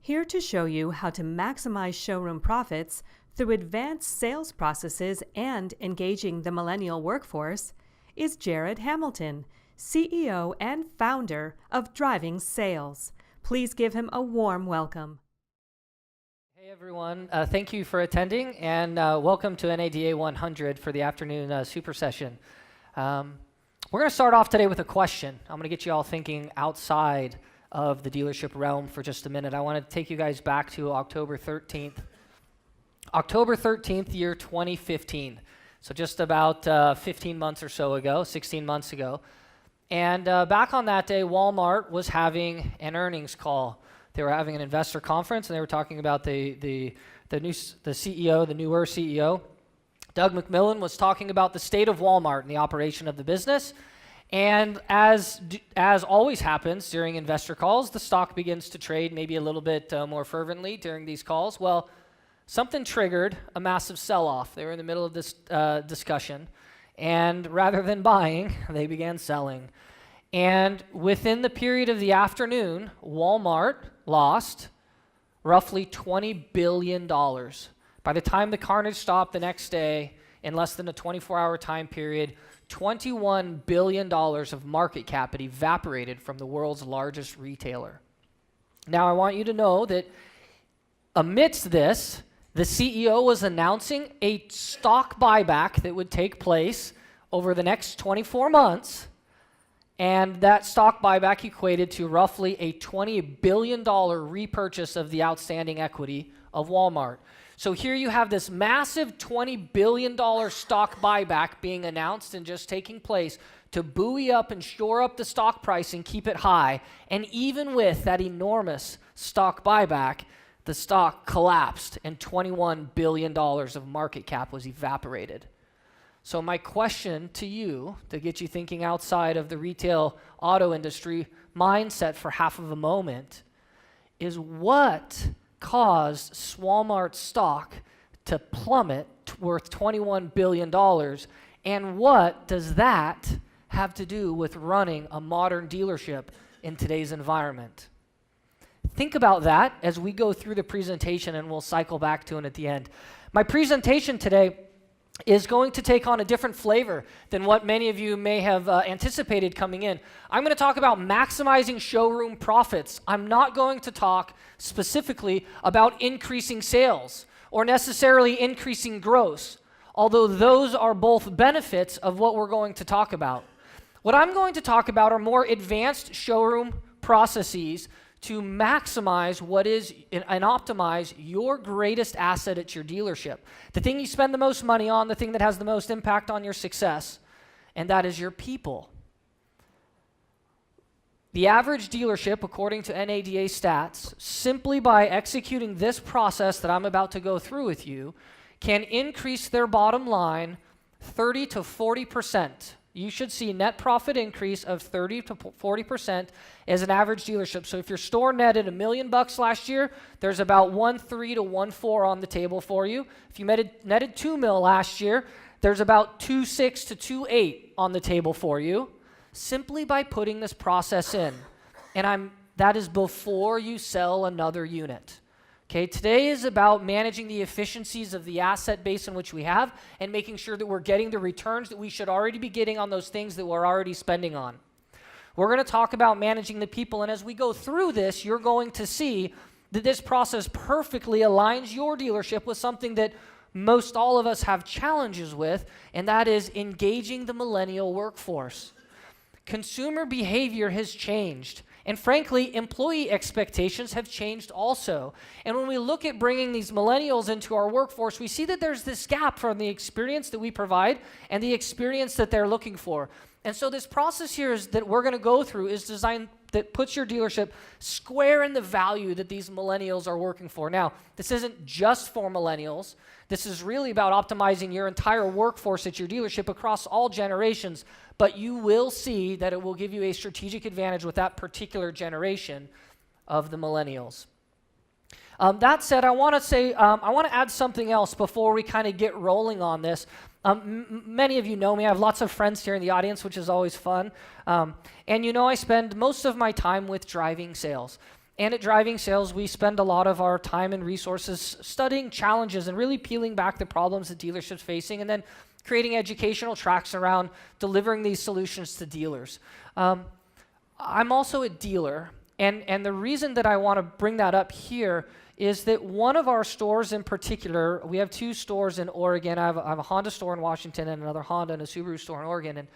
Here to show you how to maximize showroom profits through advanced sales processes and engaging the millennial workforce is Jared Hamilton, CEO and founder of Driving Sales. Please give him a warm welcome. Hey everyone, thank you for attending and welcome to NADA 100 for the afternoon super session. We're going to start off today with a question. I'm going to get you all thinking outside of the dealership realm for just a minute. I want to take you guys back to October 13th, year 2015. So just about 15 months or so ago, 16 months ago. And back on that day, Walmart was having an earnings call. They were having an investor conference, and they were talking about the newer CEO. Doug McMillon was talking about the state of Walmart and the operation of the business. And as always happens during investor calls, the stock begins to trade maybe a little bit more fervently during these calls. Well, something triggered a massive sell-off. They were in the middle of this discussion, and rather than buying, they began selling. And within the period of the afternoon, Walmart lost roughly $20 billion. By the time the carnage stopped the next day, in less than a 24-hour time period, $21 billion of market cap had evaporated from the world's largest retailer. Now, I want you to know that amidst this, the CEO was announcing a stock buyback that would take place over the next 24 months. And that stock buyback equated to roughly a $20 billion repurchase of the outstanding equity of Walmart. So here you have this massive $20 billion stock buyback being announced and just taking place to buoy up and shore up the stock price and keep it high. And even with that enormous stock buyback, the stock collapsed and $21 billion of market cap was evaporated. So my question to you, to get you thinking outside of the retail auto industry mindset for half of a moment, is what caused Walmart's stock to plummet worth $21 billion, and what does that have to do with running a modern dealership in today's environment? Think about that as we go through the presentation, and we'll cycle back to it at the end. My presentation today is going to take on a different flavor than what many of you may have anticipated coming in. I'm going to talk about maximizing showroom profits. I'm not going to talk specifically about increasing sales or necessarily increasing gross, although those are both benefits of what we're going to talk about. What I'm going to talk about are more advanced showroom processes to maximize what is and optimize your greatest asset at your dealership. The thing you spend the most money on, the thing that has the most impact on your success, and that is your people. The average dealership, according to NADA stats, simply by executing this process that I'm about to go through with you, can increase their bottom line 30 to 40%. You should see net profit increase of 30 to 40% as an average dealership. So if your store netted $1 million last year, there's about 1.3 to 1.4 on the table for you. If you netted $2 million last year, there's about 2.6 to 2.8 on the table for you, simply by putting this process in. And that is before you sell another unit. Okay, today is about managing the efficiencies of the asset base in which we have and making sure that we're getting the returns that we should already be getting on those things that we're already spending on. We're going to talk about managing the people, and as we go through this, you're going to see that this process perfectly aligns your dealership with something that most all of us have challenges with, and that is engaging the millennial workforce. Consumer behavior has changed. And frankly, employee expectations have changed also. And when we look at bringing these millennials into our workforce, we see that there's this gap from the experience that we provide and the experience that they're looking for. And so this process here that we're going to go through is designed that puts your dealership square in the value that these millennials are working for. Now, this isn't just for millennials. This is really about optimizing your entire workforce at your dealership across all generations, but you will see that it will give you a strategic advantage with that particular generation of the millennials. That said, I want to add something else before we kind of get rolling on this. Many of you know me. I have lots of friends here in the audience, which is always fun. And you know I spend most of my time with driving sales. And at Driving Sales, we spend a lot of our time and resources studying challenges and really peeling back the problems that dealerships facing, and then creating educational tracks around delivering these solutions to dealers. I'm also a dealer, and the reason that I want to bring that up here is that one of our stores in particular, we have 2 stores in Oregon. I have a Honda store in Washington and another Honda and a Subaru store in Oregon.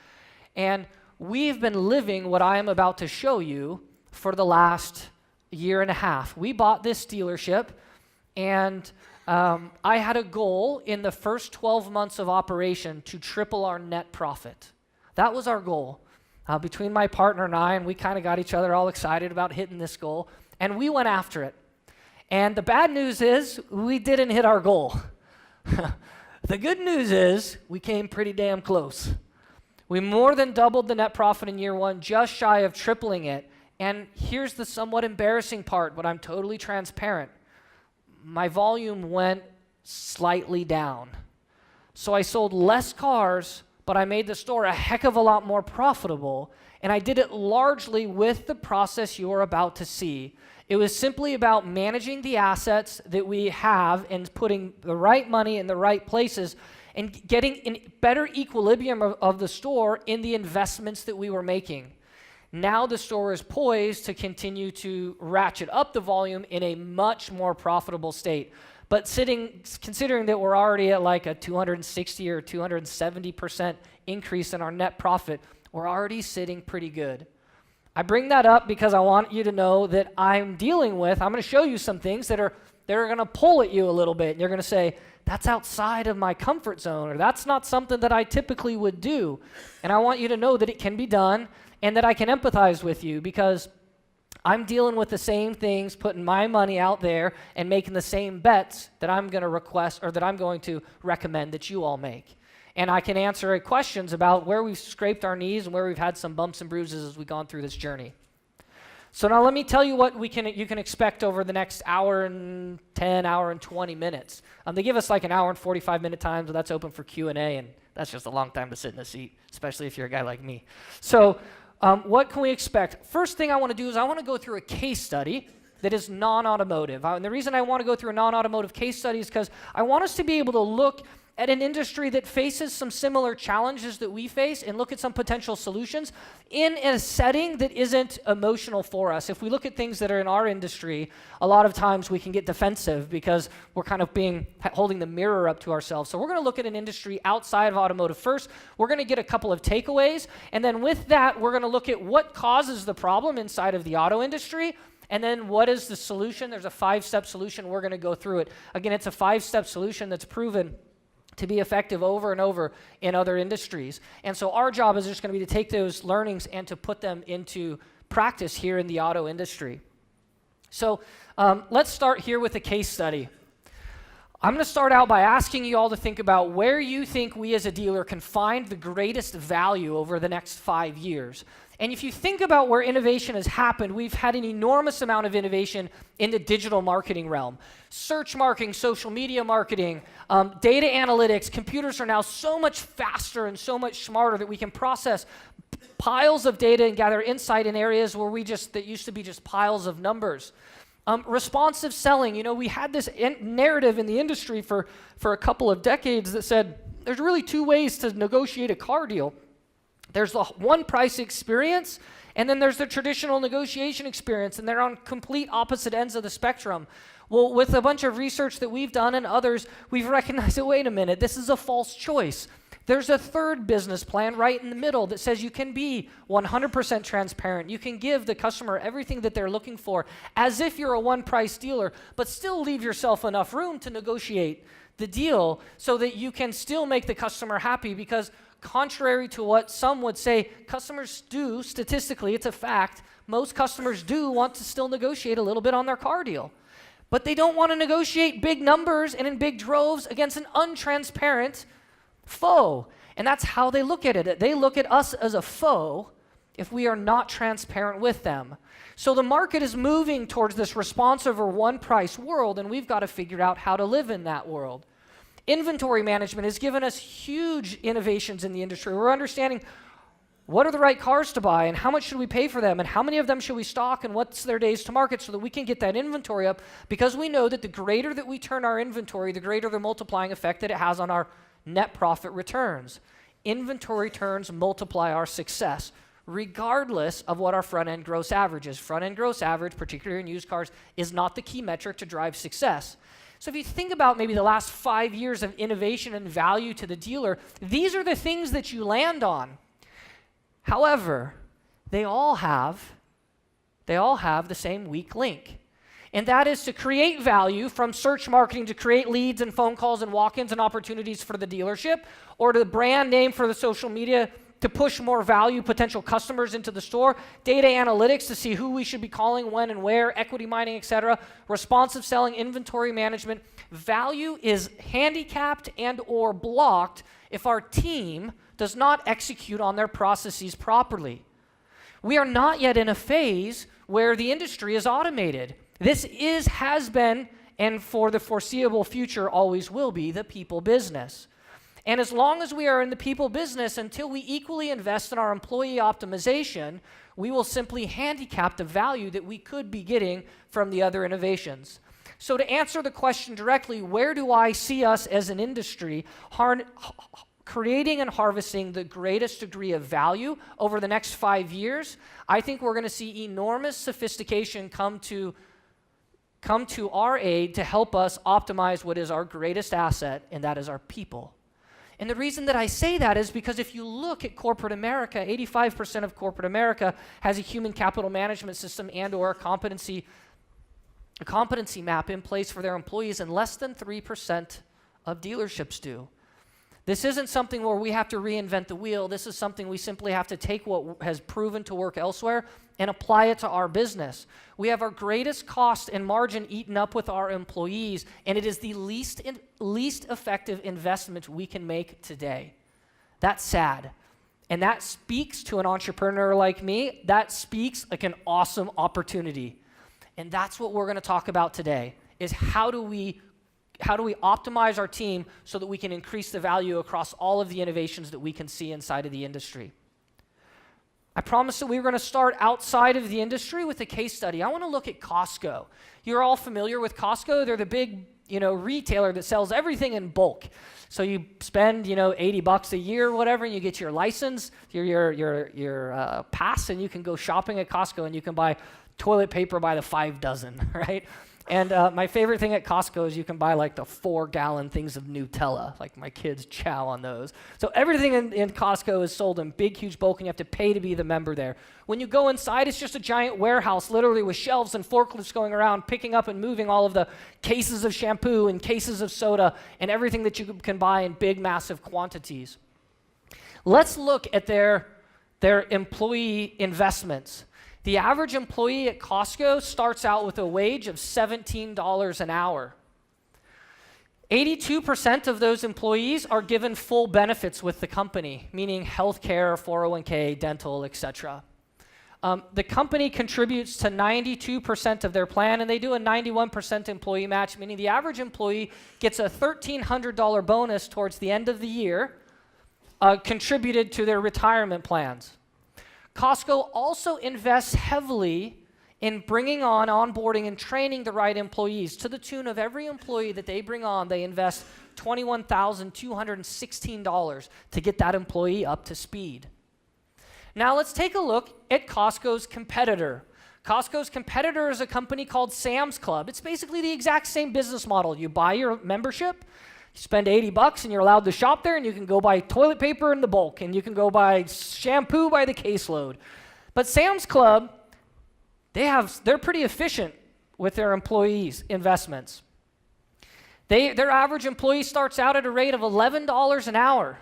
And we've been living what I am about to show you for the last year and a half. We bought this dealership, and I had a goal in the first 12 months of operation to triple our net profit. That was our goal. Between my partner and I, and we kind of got each other all excited about hitting this goal, and we went after it. And the bad news is we didn't hit our goal. The good news is we came pretty damn close. We more than doubled the net profit in year 1, just shy of tripling it. And here's the somewhat embarrassing part, but I'm totally transparent. My volume went slightly down. So I sold less cars, but I made the store a heck of a lot more profitable. And I did it largely with the process you're about to see. It was simply about managing the assets that we have and putting the right money in the right places and getting in better equilibrium of the store in the investments that we were making. Now the store is poised to continue to ratchet up the volume in a much more profitable state. But considering that we're already at like a 260 or 270% increase in our net profit, we're already sitting pretty good. I bring that up because I want you to know that I'm going to show you some things that are going to pull at you a little bit. And you're going to say, that's outside of my comfort zone, or that's not something that I typically would do. And I want you to know that it can be done and that I can empathize with you because I'm dealing with the same things, putting my money out there and making the same bets that I'm going to request or that I'm going to recommend that you all make. And I can answer questions about where we've scraped our knees and where we've had some bumps and bruises as we've gone through this journey. So now let me tell you what you can expect over the next hour and 10, hour and 20 minutes. They give us like an hour and 45-minute time, so that's open for Q&A, and that's just a long time to sit in a seat, especially if you're a guy like me. So what can we expect? First thing I want to do is I want to go through a case study that is non-automotive. And the reason I want to go through a non-automotive case study is because I want us to be able to look at an industry that faces some similar challenges that we face and look at some potential solutions in a setting that isn't emotional for us. If we look at things that are in our industry, a lot of times we can get defensive because we're kind of holding the mirror up to ourselves. So we're going to look at an industry outside of automotive first. We're going to get a couple of takeaways. And then with that, we're going to look at what causes the problem inside of the auto industry. And then what is the solution? There's a 5-step solution. We're going to go through it. Again, it's a 5-step solution that's proven to be effective over and over in other industries. And so our job is just going to be to take those learnings and to put them into practice here in the auto industry. So let's start here with a case study. I'm going to start out by asking you all to think about where you think we as a dealer can find the greatest value over the next 5 years. And if you think about where innovation has happened, we've had an enormous amount of innovation in the digital marketing realm. Search marketing, social media marketing, data analytics. Computers are now so much faster and so much smarter that we can process piles of data and gather insight in areas where that used to be just piles of numbers. Responsive selling. We had this narrative in the industry for a couple of decades that said there's really 2 ways to negotiate a car deal. There's the one price experience, and then there's the traditional negotiation experience, and they're on complete opposite ends of the spectrum. Well, with a bunch of research that we've done and others, we've recognized that, wait a minute, this is a false choice. There's a third business plan right in the middle that says you can be 100% transparent. You can give the customer everything that they're looking for as if you're a one-price dealer, but still leave yourself enough room to negotiate the deal so that you can still make the customer happy, because contrary to what some would say, customers do, statistically, it's a fact, most customers do want to still negotiate a little bit on their car deal. But they don't want to negotiate big numbers and in big droves against an untransparent foe. And that's how they look at it. They look at us as a foe if we are not transparent with them. So the market is moving towards this responsive or one-price world, and we've got to figure out how to live in that world. Inventory management has given us huge innovations in the industry. We're understanding what are the right cars to buy, and how much should we pay for them, and how many of them should we stock, and what's their days to market, so that we can get that inventory up, because we know that the greater that we turn our inventory, the greater the multiplying effect that it has on our net profit returns. Inventory turns multiply our success, regardless of what our front-end gross average is. Front-end gross average, particularly in used cars, is not the key metric to drive success. So if you think about maybe the last 5 years of innovation and value to the dealer, these are the things that you land on. However, they all have the same weak link. And that is to create value from search marketing to create leads and phone calls and walk-ins and opportunities for the dealership, or to the brand name for the social media to push more value potential customers into the store, data analytics to see who we should be calling, when and where, equity mining, etc., responsive selling, inventory management. Value is handicapped and or blocked if our team does not execute on their processes properly. We are not yet in a phase where the industry is automated. This has been, and for the foreseeable future always will be, the people business. And as long as we are in the people business, until we equally invest in our employee optimization, we will simply handicap the value that we could be getting from the other innovations. So to answer the question directly, where do I see us as an industry creating and harvesting the greatest degree of value over the next 5 years? I think we're going to see enormous sophistication come to our aid to help us optimize what is our greatest asset, and that is our people. And the reason that I say that is because if you look at corporate America, 85% of corporate America has a human capital management system and or a competency map in place for their employees, and less than 3% of dealerships do. This isn't something where we have to reinvent the wheel. This is something we simply have to take what has proven to work elsewhere and apply it to our business. We have our greatest cost and margin eaten up with our employees, and it is the least effective investment we can make today. That's sad. And that speaks to an entrepreneur like me. That speaks like an awesome opportunity. And that's what we're going to talk about today, is how do we optimize our team so that we can increase the value across all of the innovations that we can see inside of the industry. I promised that we were going to start outside of the industry with a case study. I want to look at Costco. You're all familiar with Costco. They're the big, retailer that sells everything in bulk. So you spend, $80 a year or whatever, and you get your license, your pass, and you can go shopping at Costco, and you can buy toilet paper by the 5 dozen, right? And my favorite thing at Costco is you can buy like the 4-gallon things of Nutella. Like my kids chow on those. So everything in Costco is sold in big, huge bulk, and you have to pay to be the member there. When you go inside, it's just a giant warehouse, literally with shelves and forklifts going around, picking up and moving all of the cases of shampoo and cases of soda and everything that you can buy in big, massive quantities. Let's look at their employee investments. The average employee at Costco starts out with a wage of $17 an hour. 82% of those employees are given full benefits with the company, meaning healthcare, 401k, dental, etc. The company contributes to 92% of their plan, and they do a 91% employee match, meaning the average employee gets a $1,300 bonus towards the end of the year, contributed to their retirement plans. Costco also invests heavily in bringing on, onboarding, and training the right employees. To the tune of every employee that they bring on, they invest $21,216 to get that employee up to speed. Now let's take a look at Costco's competitor. Costco's competitor is a company called Sam's Club. It's basically the exact same business model. You buy your membership, you spend $80 and you're allowed to shop there, and you can go buy toilet paper in the bulk, and you can go buy shampoo by the caseload. But Sam's Club, they're pretty efficient with their employees' investments. Their average employee starts out at a rate of $11 an hour,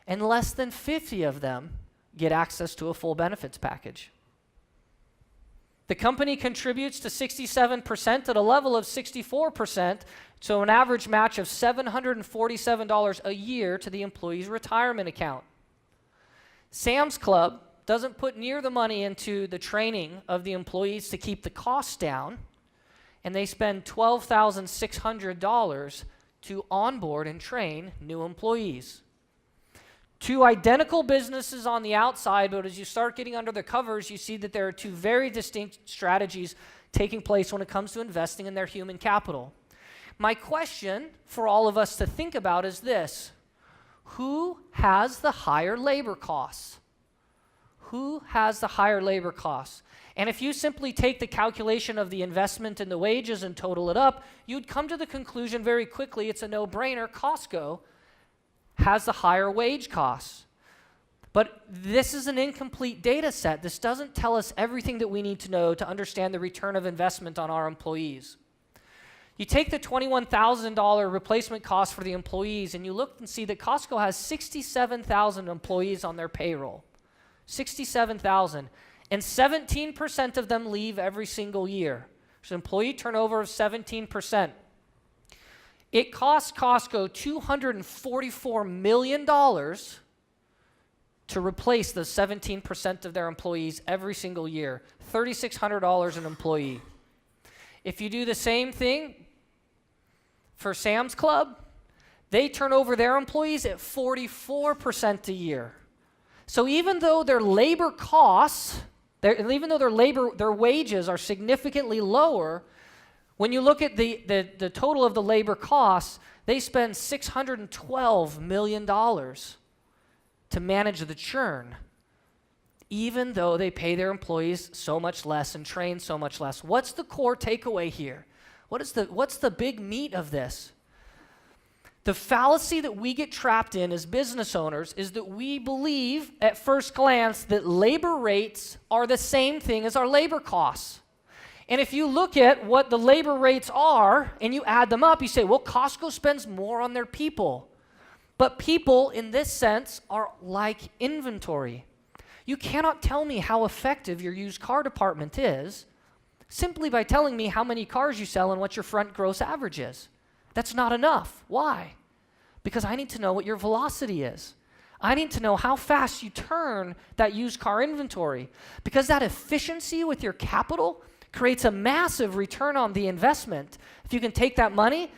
and less than 50 of them get access to a full benefits package. The company contributes to 67% at a level of 64%, so an average match of $747 a year to the employee's retirement account. Sam's Club doesn't put near the money into the training of the employees to keep the costs down, and they spend $12,600 to onboard and train new employees. Two identical businesses on the outside, but as you start getting under the covers, you see that there are two very distinct strategies taking place when it comes to investing in their human capital. My question for all of us to think about is this: who has the higher labor costs? Who has the higher labor costs? And if you simply take the calculation of the investment and the wages and total it up, you'd come to the conclusion very quickly it's a no-brainer. Costco has the higher wage costs. But this is an incomplete data set. This doesn't tell us everything that we need to know to understand the return of investment on our employees. You take the $21,000 replacement cost for the employees and you look and see that Costco has 67,000 employees on their payroll. 67,000. And 17% of them leave every single year. There's an employee turnover of 17%. It costs Costco $244 million to replace the 17% of their employees every single year. $3,600 an employee. If you do the same thing for Sam's Club, they turn over their employees at 44% a year. So even though their labor costs, even though their wages are significantly lower, when you look at the total of the labor costs, they spend $612 million to manage the churn, even though they pay their employees so much less and train so much less. What's the core takeaway here? What's the big meat of this? The fallacy that we get trapped in as business owners is that we believe at first glance that labor rates are the same thing as our labor costs. And if you look at what the labor rates are and you add them up, you say, well, Costco spends more on their people. But people, in this sense, are like inventory. You cannot tell me how effective your used car department is simply by telling me how many cars you sell and what your front gross average is. That's not enough. Why? Because I need to know what your velocity is. I need to know how fast you turn that used car inventory. Because that efficiency with your capital creates a massive return on the investment. If you can take that money,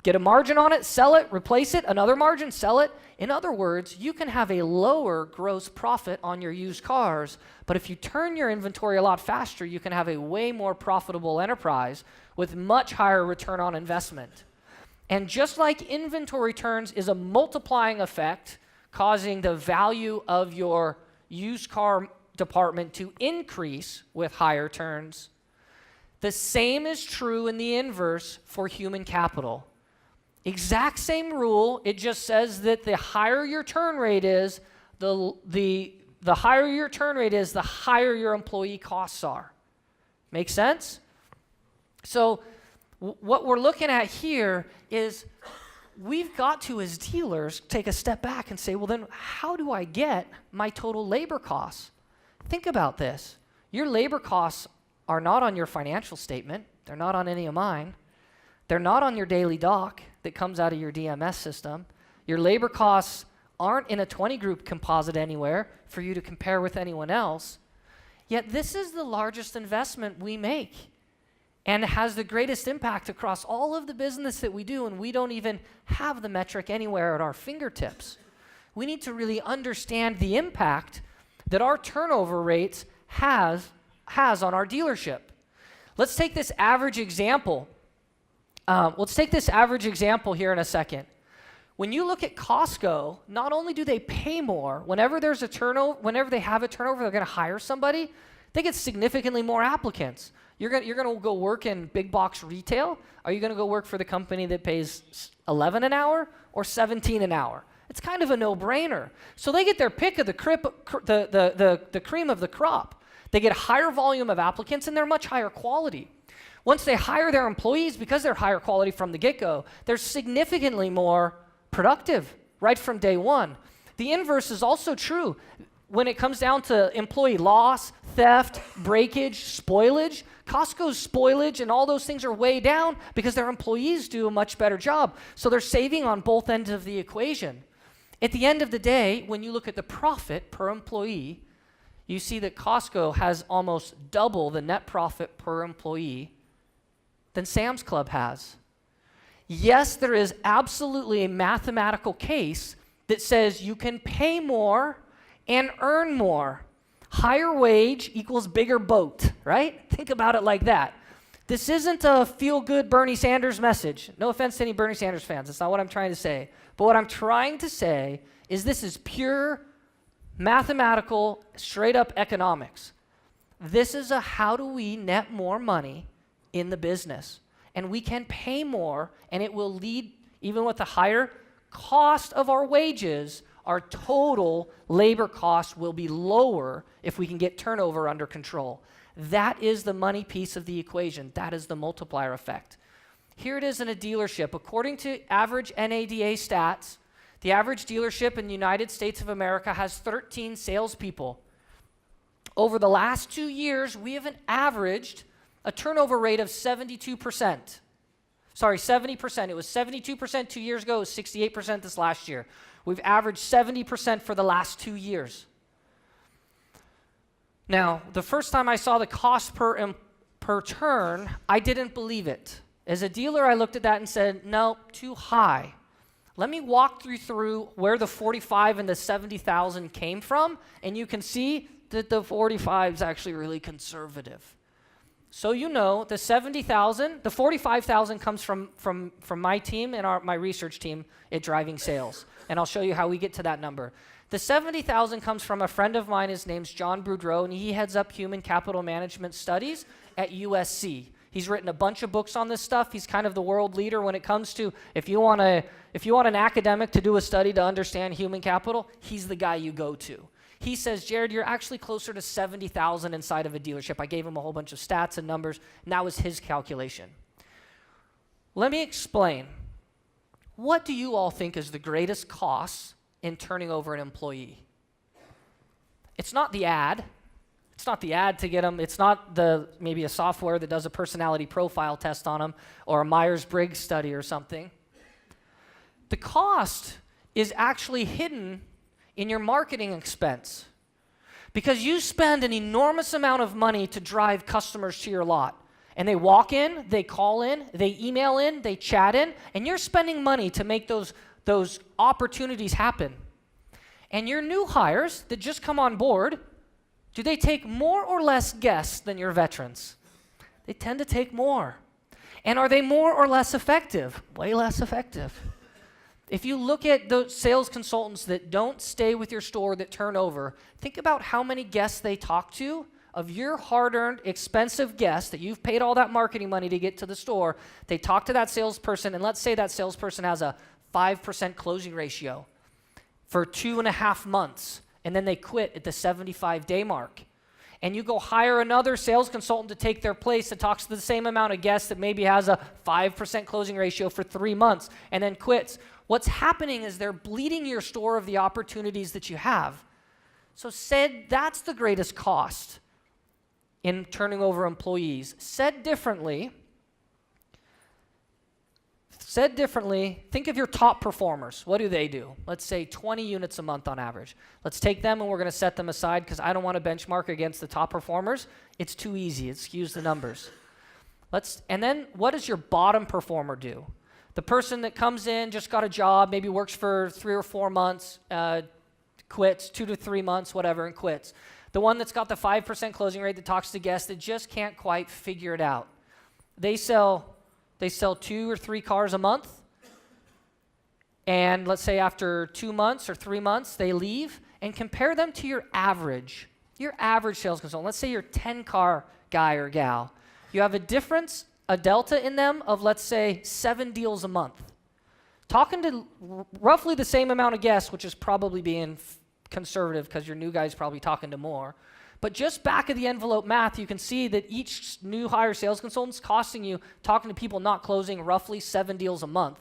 get a margin on it, sell it, replace it, another margin, sell it. In other words, you can have a lower gross profit on your used cars, but if you turn your inventory a lot faster, you can have a way more profitable enterprise with much higher return on investment. And just like inventory turns is a multiplying effect, causing the value of your used car department to increase with higher turns, the same is true in the inverse for human capital. Exact same rule, it just says that the higher your turn rate is, the higher your turn rate is, the higher your employee costs are. Make sense? So what we're looking at here is we've got to, as dealers, take a step back and say, well then, how do I get my total labor costs? Think about this. Your labor costs are not on your financial statement. They're not on any of mine. They're not on your daily doc that comes out of your DMS system. Your labor costs aren't in a 20 group composite anywhere for you to compare with anyone else. Yet this is the largest investment we make and has the greatest impact across all of the business that we do, and we don't even have the metric anywhere at our fingertips. We need to really understand the impact that our turnover rates has on our dealership. Let's take this average example. Here in a second. When you look at Costco, not only do they pay more, whenever they have a turnover, they're going to hire somebody, they get significantly more applicants. You're going to go work in big box retail? Are you going to go work for the company that pays $11 an hour or $17 an hour? It's kind of a no-brainer. So they get their pick of the cream of the crop. They get a higher volume of applicants and they're much higher quality. Once they hire their employees, because they're higher quality from the get-go, they're significantly more productive right from day one. The inverse is also true. When it comes down to employee loss, theft, breakage, spoilage, Costco's spoilage and all those things are way down because their employees do a much better job. So they're saving on both ends of the equation. At the end of the day, when you look at the profit per employee, you see that Costco has almost double the net profit per employee than Sam's Club has. Yes, there is absolutely a mathematical case that says you can pay more and earn more. Higher wage equals bigger boat, right? Think about it like that. This isn't a feel-good Bernie Sanders message. No offense to any Bernie Sanders fans. That's not what I'm trying to say. But what I'm trying to say is this is pure mathematical, straight-up economics. This is a how do we net more money in the business. And we can pay more, and it will lead, even with the higher cost of our wages, our total labor cost will be lower if we can get turnover under control. That is the money piece of the equation. That is the multiplier effect. Here it is in a dealership. According to average NADA stats, the average dealership in the United States of America has 13 salespeople. Over the last 2 years, we have averaged a turnover rate of 72%. Sorry, 70%. It was 72% 2 years ago. It was 68% this last year. We've averaged 70% for the last 2 years. Now, the first time I saw the cost per turn, I didn't believe it. As a dealer, I looked at that and said, no, too high. Let me walk you through where the 45 and the 70,000 came from, and you can see that the 45 is actually really conservative. So you know, the 70,000, the 45,000 comes from my team and my research team at Driving Sales, and I'll show you how we get to that number. The 70,000 comes from a friend of mine. His name's John Boudreau, and he heads up human capital management studies at USC. He's written a bunch of books on this stuff. He's kind of the world leader when it comes to if you want an academic to do a study to understand human capital, he's the guy you go to. He says, Jared, you're actually closer to 70,000 inside of a dealership. I gave him a whole bunch of stats and numbers, and that was his calculation. Let me explain. What do you all think is the greatest cost in turning over an employee? It's not the ad. It's not the ad to get them. It's not maybe a software that does a personality profile test on them or a Myers-Briggs study or something. The cost is actually hidden in your marketing expense because you spend an enormous amount of money to drive customers to your lot. And they walk in, they call in, they email in, they chat in, and you're spending money to make those opportunities happen. And your new hires that just come on board, do they take more or less guests than your veterans? They tend to take more. And are they more or less effective? Way less effective. If you look at those sales consultants that don't stay with your store that turn over, think about how many guests they talk to of your hard-earned, expensive guests that you've paid all that marketing money to get to the store. They talk to that salesperson, and let's say that salesperson has a 5% closing ratio for 2.5 months, and then they quit at the 75-day mark. And you go hire another sales consultant to take their place that talks to the same amount of guests that maybe has a 5% closing ratio for 3 months and then quits. What's happening is they're bleeding your store of the opportunities that you have. So said that's the greatest cost in turning over employees. Said differently, think of your top performers. What do? Let's say 20 units a month on average. Let's take them and we're going to set them aside because I don't want to benchmark against the top performers. It's too easy. It skews the numbers. And then what does your bottom performer do? The person that comes in, just got a job, maybe works for 3 or 4 months, quits, 2 to 3 months, whatever, and quits. The one that's got the 5% closing rate that talks to guests that just can't quite figure it out. They sell 2 or 3 cars a month, and let's say after 2 months or 3 months, they leave, and compare them to your average sales consultant. Let's say you're a 10-car guy or gal. You have a delta in them of, let's say, 7 deals a month. Talking to roughly the same amount of guests, which is probably being conservative because your new guy's probably talking to more. But just back of the envelope math, you can see that each new hire sales consultant's costing you, talking to people not closing, roughly 7 deals a month.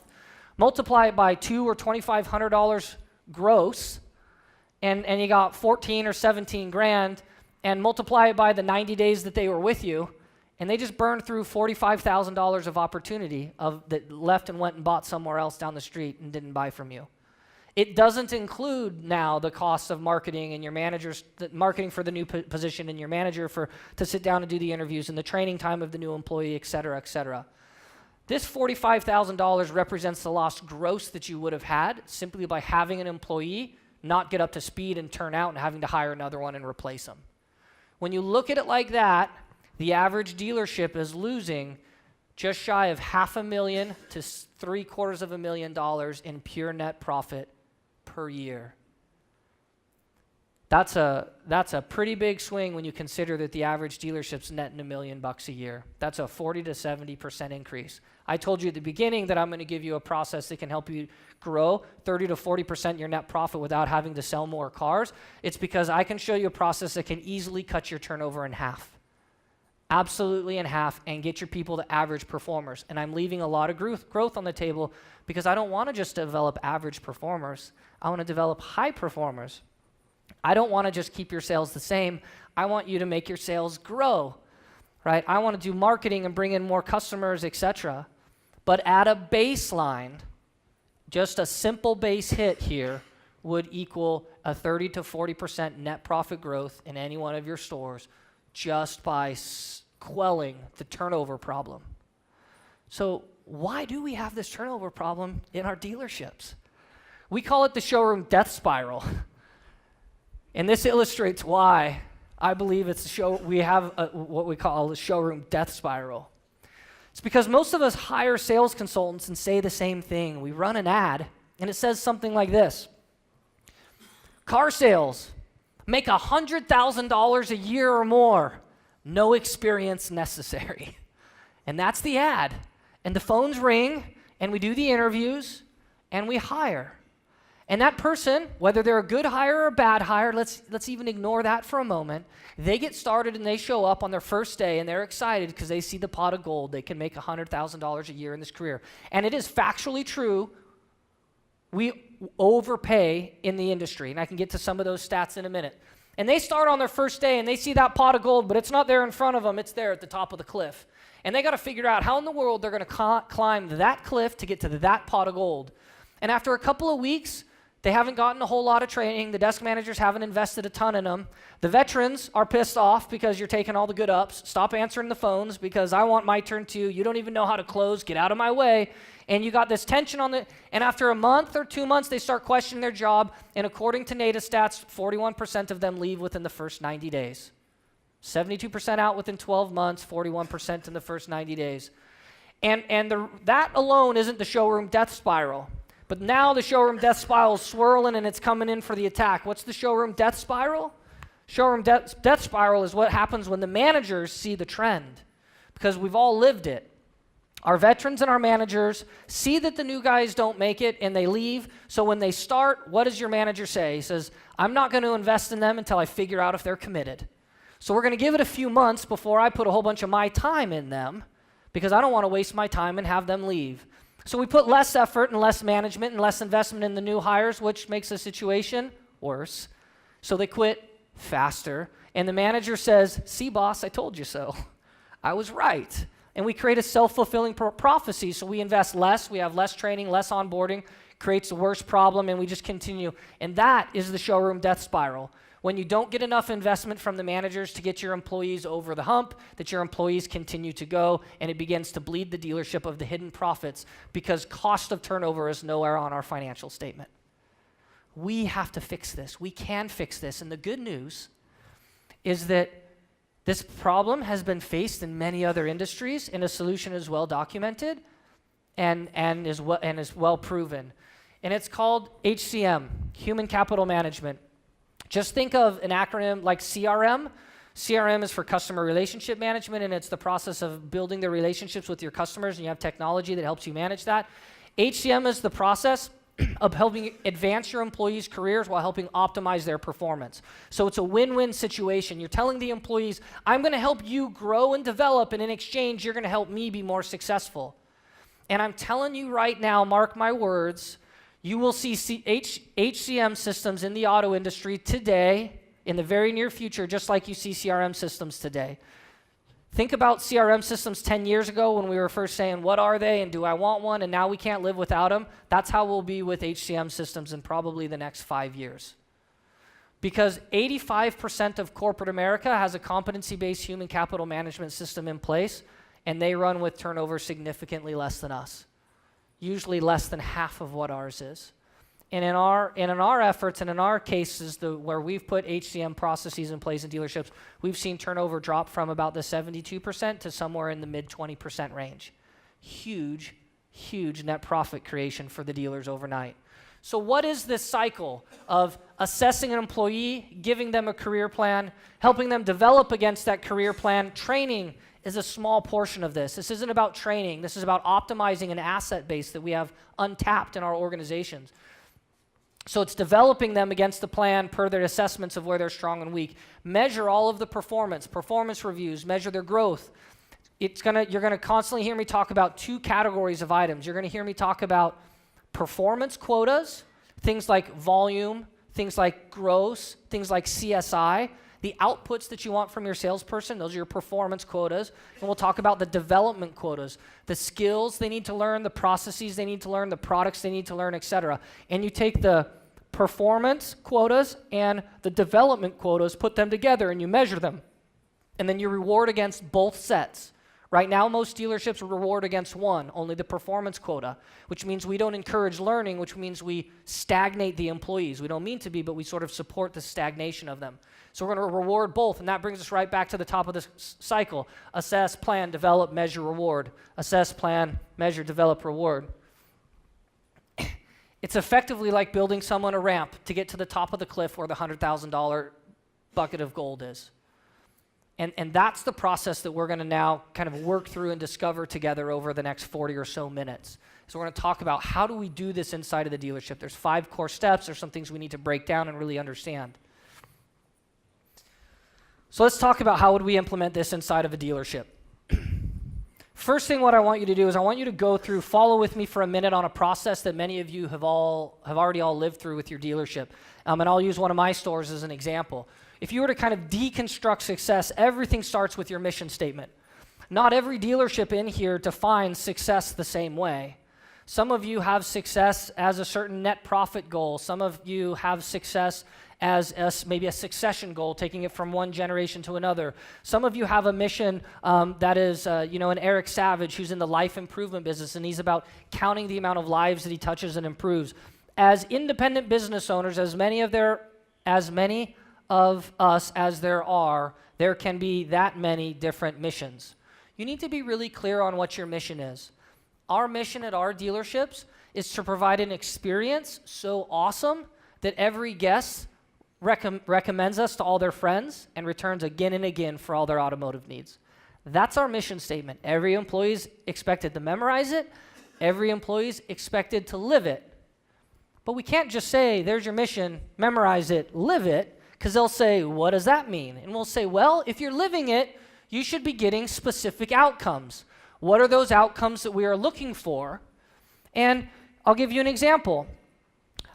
Multiply it by $200 or $2,500 gross, and you got 14 or 17 grand, and multiply it by the 90 days that they were with you, and they just burned through $45,000 of opportunity that left and went and bought somewhere else down the street and didn't buy from you. It doesn't include now the costs of marketing and your managers, marketing for the new position and your manager to sit down and do the interviews and the training time of the new employee, et cetera, et cetera. This $45,000 represents the lost gross that you would have had simply by having an employee not get up to speed and turn out and having to hire another one and replace them. When you look at it like that, the average dealership is losing just shy of $500,000 to $750,000 in pure net profit per year. That's a pretty big swing when you consider that the average dealership's netting $1 million a year. That's a 40 to 70% increase. I told you at the beginning that I'm going to give you a process that can help you grow 30 to 40% your net profit without having to sell more cars. It's because I can show you a process that can easily cut your turnover in half. Absolutely in half, and get your people to average performers. And I'm leaving a lot of growth on the table because I don't want to just develop average performers. I want to develop high performers. I don't want to just keep your sales the same. I want you to make your sales grow, right? I want to do marketing and bring in more customers, etc. But at a baseline, just a simple base hit here would equal a 30 to 40% net profit growth in any one of your stores just by quelling the turnover problem. So why do we have this turnover problem in our dealerships? We call it the showroom death spiral. And this illustrates why I believe we have what we call a showroom death spiral. It's because most of us hire sales consultants and say the same thing. We run an ad, and it says something like this. Car sales, make $100,000 a year or more. No experience necessary. And that's the ad. And the phones ring, and we do the interviews, and we hire. And that person, whether they're a good hire or a bad hire, let's even ignore that for a moment. They get started and they show up on their first day and they're excited because they see the pot of gold. They can make $100,000 a year in this career. And it is factually true. We overpay in the industry. And I can get to some of those stats in a minute. And they start on their first day and they see that pot of gold, but it's not there in front of them. It's there at the top of the cliff. And they got to figure out how in the world they're going to climb that cliff to get to that pot of gold. And after a couple of weeks, they haven't gotten a whole lot of training. The desk managers haven't invested a ton in them. The veterans are pissed off because you're taking all the good ups. Stop answering the phones because I want my turn too. You don't even know how to close. Get out of my way. And you got this tension and after a month or 2 months, they start questioning their job. And according to NADA stats, 41% of them leave within the first 90 days. 72% out within 12 months, 41% in the first 90 days. And that alone isn't the showroom death spiral. But now the showroom death spiral is swirling and it's coming in for the attack. What's the showroom death spiral? Showroom death spiral is what happens when the managers see the trend, because we've all lived it. Our veterans and our managers see that the new guys don't make it and they leave. So when they start, what does your manager say? He says, I'm not going to invest in them until I figure out if they're committed. So we're going to give it a few months before I put a whole bunch of my time in them, because I don't want to waste my time and have them leave. So we put less effort and less management and less investment in the new hires, which makes the situation worse. So they quit faster. And the manager says, see, boss, I told you so. I was right. And we create a self-fulfilling prophecy. So we invest less, we have less training, less onboarding, creates a worse problem, and we just continue. And that is the showroom death spiral. When you don't get enough investment from the managers to get your employees over the hump, that your employees continue to go, and it begins to bleed the dealership of the hidden profits because cost of turnover is nowhere on our financial statement. We have to fix this. We can fix this. And the good news is that this problem has been faced in many other industries, and a solution is well documented and is well proven. And it's called HCM, Human Capital Management. Just think of an acronym like CRM. CRM is for customer relationship management, and it's the process of building the relationships with your customers, and you have technology that helps you manage that. HCM is the process of helping advance your employees' careers while helping optimize their performance. So it's a win-win situation. You're telling the employees, I'm going to help you grow and develop, and in exchange, you're going to help me be more successful. And I'm telling you right now, mark my words, you will see HCM systems in the auto industry today, in the very near future, just like you see CRM systems today. Think about CRM systems 10 years ago when we were first saying, what are they and do I want one? And now we can't live without them. That's how we'll be with HCM systems in probably the next 5 years. Because 85% of corporate America has a competency-based human capital management system in place, and they run with turnover significantly less than us, usually less than half of what ours is. And in our efforts and in our cases, where we've put HCM processes in place in dealerships, we've seen turnover drop from about the 72% to somewhere in the mid 20% range. Huge, huge net profit creation for the dealers overnight. So what is this cycle of assessing an employee, giving them a career plan, helping them develop against that career plan? Training is a small portion of this. This isn't about training. This is about optimizing an asset base that we have untapped in our organizations. So it's developing them against the plan per their assessments of where they're strong and weak. Measure all of the performance reviews, measure their growth. You're gonna constantly hear me talk about two categories of items. You're gonna hear me talk about performance quotas, things like volume, things like gross, things like CSI, the outputs that you want from your salesperson, those are your performance quotas. And we'll talk about the development quotas, the skills they need to learn, the processes they need to learn, the products they need to learn, etc. And you take the performance quotas and the development quotas, put them together, and you measure them. And then you reward against both sets. Right now, most dealerships reward against one, only the performance quota, which means we don't encourage learning, which means we stagnate the employees. We don't mean to be, but we sort of support the stagnation of them. So we're going to reward both, and that brings us right back to the top of this cycle. Assess, plan, develop, measure, reward. Assess, plan, measure, develop, reward. It's effectively like building someone a ramp to get to the top of the cliff where the $100,000 bucket of gold is. And that's the process that we're going to now kind of work through and discover together over the next 40 or so minutes. So we're going to talk about how do we do this inside of the dealership. There's 5 core steps. There's some things we need to break down and really understand. So let's talk about how would we implement this inside of a dealership. First thing what I want you to do is I want you to go through, follow with me for a minute on a process that many of you have already lived through with your dealership. And I'll use one of my stores as an example. If you were to kind of deconstruct success, everything starts with your mission statement. Not every dealership in here defines success the same way. Some of you have success as a certain net profit goal. Some of you have success as maybe a succession goal, taking it from one generation to another. Some of you have a mission that is, an Eric Savage who's in the life improvement business, and he's about counting the amount of lives that he touches and improves. As independent business owners, as many of us as there can be that many different missions. You need to be really clear on what your mission is. Our mission at our dealerships is to provide an experience so awesome that every guest recommends us to all their friends and returns again and again for all their automotive needs. That's our mission statement. Every employee is expected to memorize it. Every employee is expected to live it. But we can't just say, there's your mission, memorize it, live it, because they'll say, what does that mean? And we'll say, well, if you're living it, you should be getting specific outcomes. What are those outcomes that we are looking for? And I'll give you an example.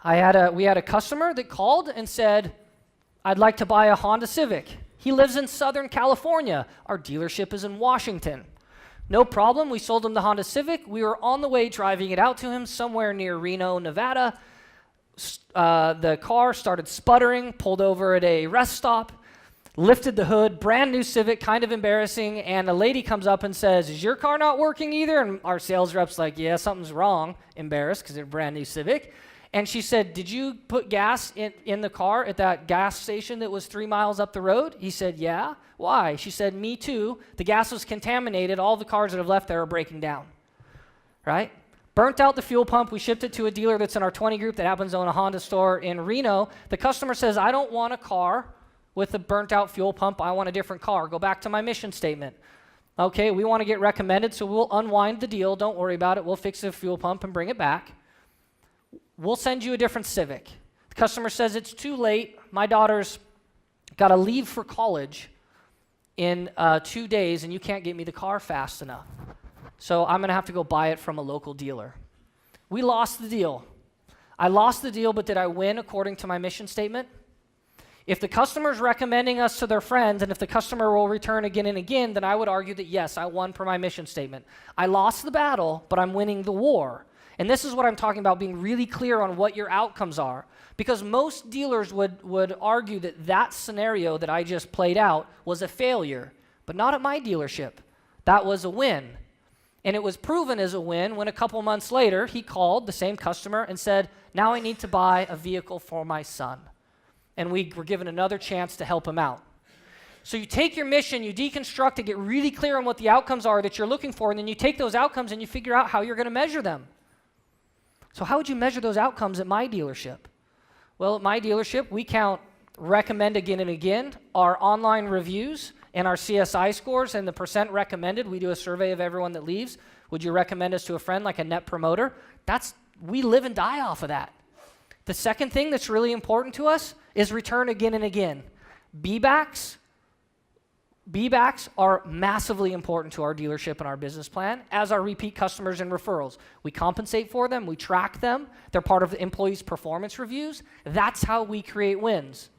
We had a customer that called and said, I'd like to buy a Honda Civic. He lives in Southern California. Our dealership is in Washington. No problem. We sold him the Honda Civic. We were on the way driving it out to him somewhere near Reno, Nevada. The car started sputtering, pulled over at a rest stop, lifted the hood, brand new Civic, kind of embarrassing, and a lady comes up and says, is your car not working either? And our sales rep's like, yeah, something's wrong, embarrassed because it's a brand new Civic. And she said, did you put gas in the car at that gas station that was 3 miles up the road? He said, yeah. Why? She said, me too. The gas was contaminated. All the cars that have left there are breaking down. Right? Burnt out the fuel pump. We shipped it to a dealer that's in our 20 group that happens to own a Honda store in Reno. The customer says, I don't want a car with a burnt out fuel pump. I want a different car. Go back to my mission statement. Okay, we want to get recommended, so we'll unwind the deal. Don't worry about it. We'll fix the fuel pump and bring it back. We'll send you a different Civic. The customer says, it's too late. My daughter's got to leave for college in 2 days, and you can't get me the car fast enough. So I'm going to have to go buy it from a local dealer. We lost the deal. I lost the deal, but did I win according to my mission statement? If the customer's recommending us to their friends, and if the customer will return again and again, then I would argue that yes, I won per my mission statement. I lost the battle, but I'm winning the war. And this is what I'm talking about, being really clear on what your outcomes are. Because most dealers would argue that that scenario that I just played out was a failure, but not at my dealership. that was a win. And it was proven as a win when a couple months later, he called the same customer and said, now I need to buy a vehicle for my son. And we were given another chance to help him out. So you take your mission, you deconstruct it, get really clear on what the outcomes are that you're looking for, and then you take those outcomes and you figure out how you're going to measure them. So how would you measure those outcomes at my dealership? Well, at my dealership, we count recommend again and again, our online reviews, and our CSI scores and the percent recommended. We do a survey of everyone that leaves. Would you recommend us to a friend, like a net promoter? We live and die off of that. The second thing that's really important to us is return again and again. B-backs are massively important to our dealership and our business plan, as are repeat customers and referrals. We compensate for them, we track them, they're part of the employees' performance reviews. That's how we create wins.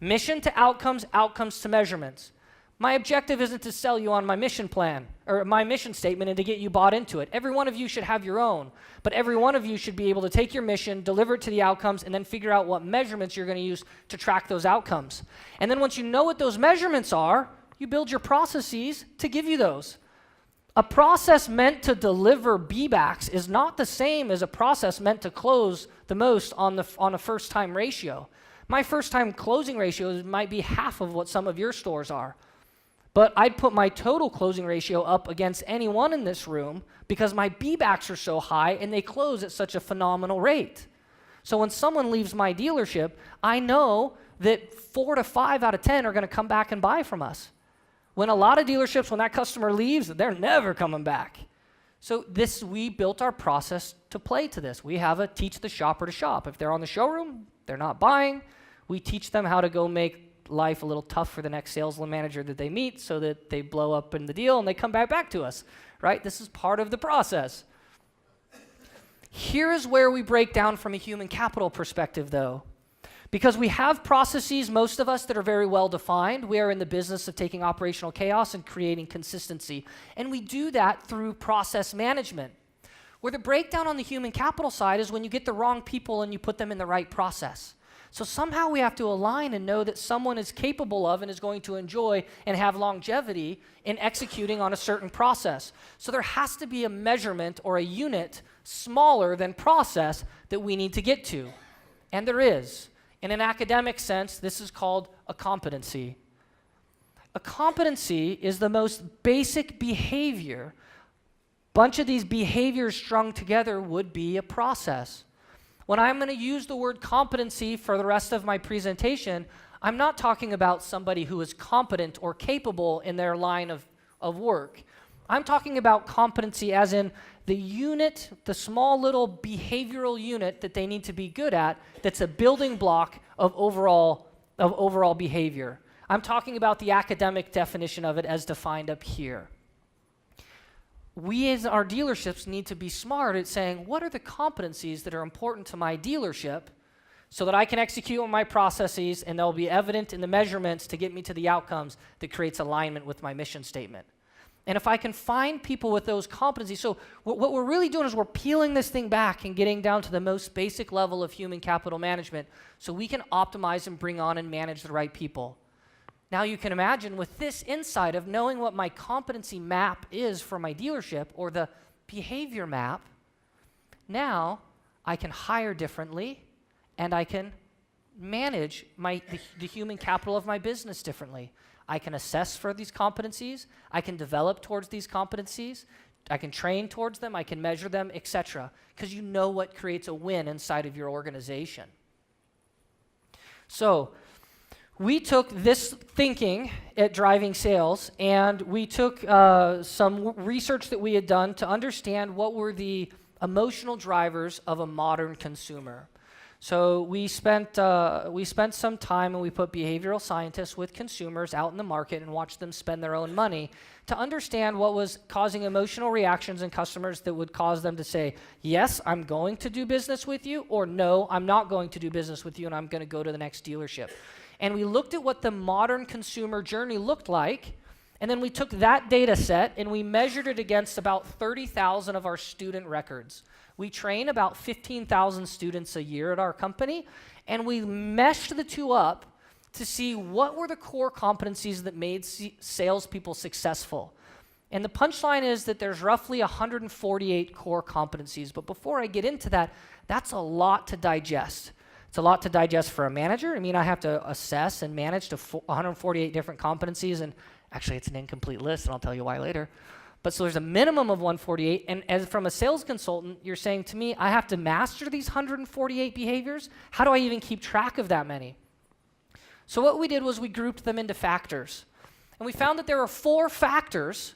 Mission to outcomes, outcomes to measurements. My objective isn't to sell you on my mission plan or my mission statement and to get you bought into it. Every one of you should have your own, but every one of you should be able to take your mission, deliver it to the outcomes, and then figure out what measurements you're going to use to track those outcomes. And then once you know what those measurements are, you build your processes to give you those. A process meant to deliver B-backs is not the same as a process meant to close the most on a first-time ratio. My first-time closing ratio might be half of what some of your stores are. But I'd put my total closing ratio up against anyone in this room because my B-backs are so high and they close at such a phenomenal rate. So when someone leaves my dealership, I know that 4 to 5 out of 10 are going to come back and buy from us. When a lot of dealerships, when that customer leaves, they're never coming back. So we built our process to play to this. We have a teach the shopper to shop. If they're on the showroom, they're not buying. We teach them how to go make life a little tough for the next sales manager that they meet so that they blow up in the deal and they come back to us, right? This is part of the process. Here is where we break down from a human capital perspective, though. Because we have processes, most of us, that are very well defined. We are in the business of taking operational chaos and creating consistency. And we do that through process management. Where the breakdown on the human capital side is when you get the wrong people and you put them in the right process. So somehow we have to align and know that someone is capable of and is going to enjoy and have longevity in executing on a certain process. So there has to be a measurement or a unit smaller than process that we need to get to. And there is. In an academic sense, this is called a competency. A competency is the most basic behavior. Bunch of these behaviors strung together would be a process. When I'm going to use the word competency for the rest of my presentation, I'm not talking about somebody who is competent or capable in their line of work. I'm talking about competency as in the unit, the small little behavioral unit that they need to be good at that's a building block of overall behavior. I'm talking about the academic definition of it as defined up here. We as our dealerships need to be smart at saying, what are the competencies that are important to my dealership so that I can execute on my processes and they'll be evident in the measurements to get me to the outcomes that creates alignment with my mission statement. And if I can find people with those competencies, so what we're really doing is we're peeling this thing back and getting down to the most basic level of human capital management so we can optimize and bring on and manage the right people. Now you can imagine with this insight of knowing what my competency map is for my dealership or the behavior map, now I can hire differently and I can manage the human capital of my business differently. I can assess for these competencies, I can develop towards these competencies, I can train towards them, I can measure them, etc. Because you know what creates a win inside of your organization. So, we took this thinking at driving sales and we took some research that we had done to understand what were the emotional drivers of a modern consumer. So we spent some time and we put behavioral scientists with consumers out in the market and watched them spend their own money to understand what was causing emotional reactions in customers that would cause them to say, yes, I'm going to do business with you, or no, I'm not going to do business with you and I'm going to go to the next dealership. And we looked at what the modern consumer journey looked like, and then we took that data set and we measured it against about 30,000 of our student records. We train about 15,000 students a year at our company, and we meshed the two up to see what were the core competencies that made salespeople successful. And the punchline is that there's roughly 148 core competencies. But before I get into that, that's a lot to digest. It's a lot to digest for a manager. I mean, I have to assess and manage to 148 different competencies. And actually, it's an incomplete list, and I'll tell you why later. But so there's a minimum of 148. And as from a sales consultant, you're saying to me, I have to master these 148 behaviors? How do I even keep track of that many? So what we did was we grouped them into factors. And we found that there are 4 factors,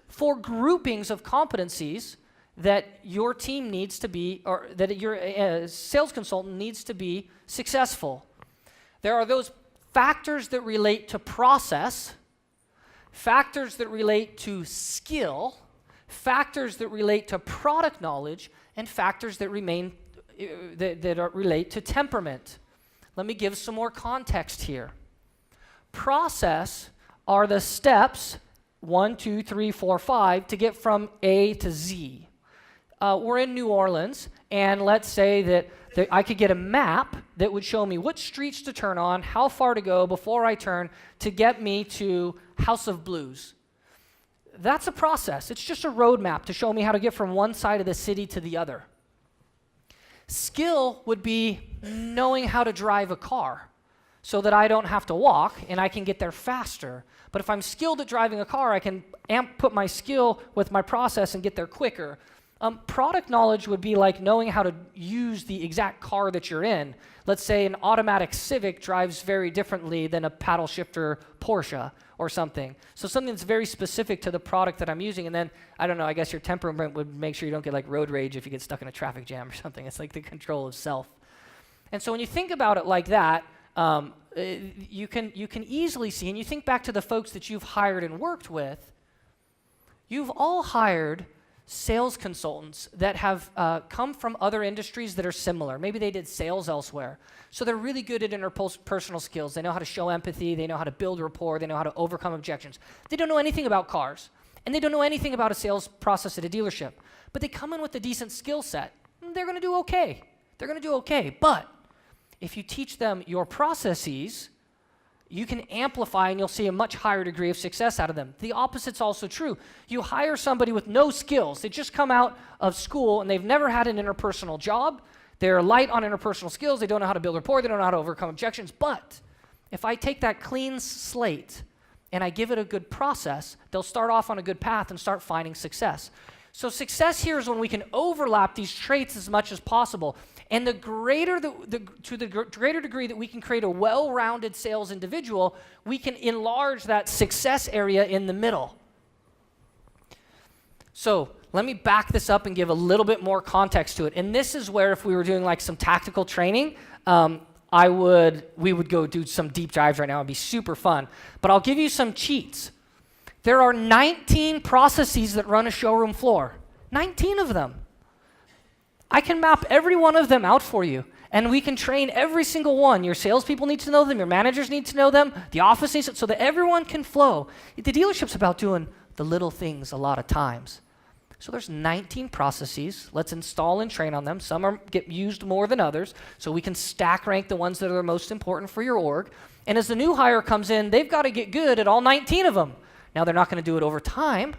4 groupings of competencies that your team needs to be, or that your sales consultant needs to be successful. There are those factors that relate to process, factors that relate to skill, factors that relate to product knowledge, and factors that relate to temperament. Let me give some more context here. Process are the steps 1, 2, 3, 4, 5 to get from A to Z. We're in New Orleans, and let's say that I could get a map that would show me what streets to turn on, how far to go before I turn to get me to House of Blues. That's a process. It's just a roadmap to show me how to get from one side of the city to the other. Skill would be knowing how to drive a car so that I don't have to walk and I can get there faster. But if I'm skilled at driving a car, I can put my skill with my process and get there quicker. Product knowledge would be like knowing how to use the exact car that you're in. Let's say an automatic Civic drives very differently than a paddle shifter Porsche or something. So something that's very specific to the product that I'm using. And then, I don't know, I guess your temperament would make sure you don't get like road rage if you get stuck in a traffic jam or something. It's like the control of self. And so when you think about it like that, you can easily see, and you think back to the folks that you've hired and worked with, you've all hired sales consultants that have come from other industries that are similar. Maybe they did sales elsewhere. So they're really good at interpersonal skills. They know how to show empathy. They know how to build rapport. They know how to overcome objections. They don't know anything about cars. And they don't know anything about a sales process at a dealership. But they come in with a decent skill set. They're going to do okay. They're going to do okay. But if you teach them your processes, you can amplify and you'll see a much higher degree of success out of them. The opposite's also true. You hire somebody with no skills. They just come out of school and they've never had an interpersonal job. They're light on interpersonal skills. They don't know how to build rapport. They don't know how to overcome objections. But if I take that clean slate and I give it a good process, they'll start off on a good path and start finding success. So success here is when we can overlap these traits as much as possible. And to the greater degree that we can create a well-rounded sales individual, we can enlarge that success area in the middle. So let me back this up and give a little bit more context to it. And this is where, if we were doing like some tactical training, we would go do some deep dives right now. It'd be super fun. But I'll give you some cheats. There are 19 processes that run a showroom floor. 19 of them. I can map every one of them out for you, and we can train every single one. Your salespeople need to know them, your managers need to know them, the office needs to, so that everyone can flow. The dealership's about doing the little things a lot of times. So there's 19 processes. Let's install and train on them. Some get used more than others, so we can stack rank the ones that are the most important for your org. And as the new hire comes in, they've got to get good at all 19 of them. Now, they're not going to do it over time.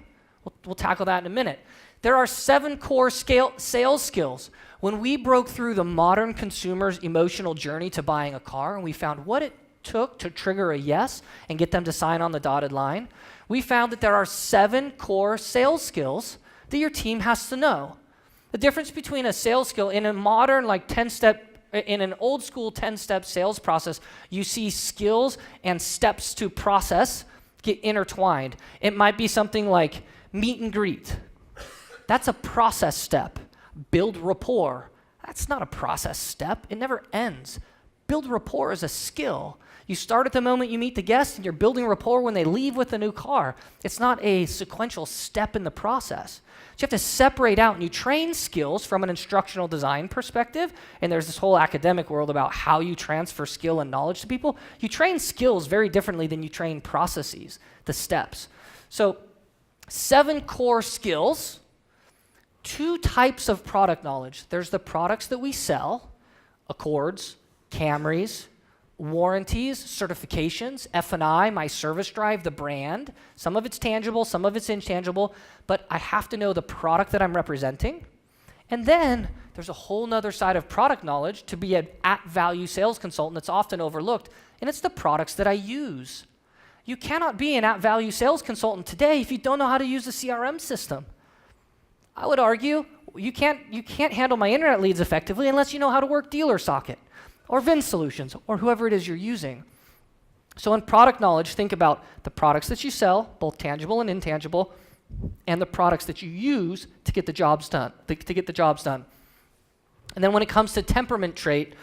We'll tackle that in a minute. There are 7 core sales skills. When we broke through the modern consumer's emotional journey to buying a car, and we found what it took to trigger a yes and get them to sign on the dotted line, we found that there are 7 core sales skills that your team has to know. The difference between a sales skill in a modern, like 10-step, in an old school 10-step sales process, you see skills and steps to process get intertwined. It might be something like meet and greet. That's a process step. Build rapport. That's not a process step. It never ends. Build rapport is a skill. You start at the moment you meet the guest, and you're building rapport when they leave with the new car. It's not a sequential step in the process. So you have to separate out, and you train skills from an instructional design perspective, and there's this whole academic world about how you transfer skill and knowledge to people. You train skills very differently than you train processes, the steps. So 7 core skills. 2 types of product knowledge. There's the products that we sell, Accords, Camrys, warranties, certifications, F&I, my service drive, the brand. Some of it's tangible, some of it's intangible, but I have to know the product that I'm representing. And then there's a whole nother side of product knowledge to be an at-value sales consultant that's often overlooked, and it's the products that I use. You cannot be an at-value sales consultant today if you don't know how to use a CRM system. I would argue you can't handle my internet leads effectively unless you know how to work DealerSocket or Vin Solutions or whoever it is you're using. So in product knowledge, think about the products that you sell, both tangible and intangible, and the products that you use to get the jobs done. And then when it comes to temperament trait,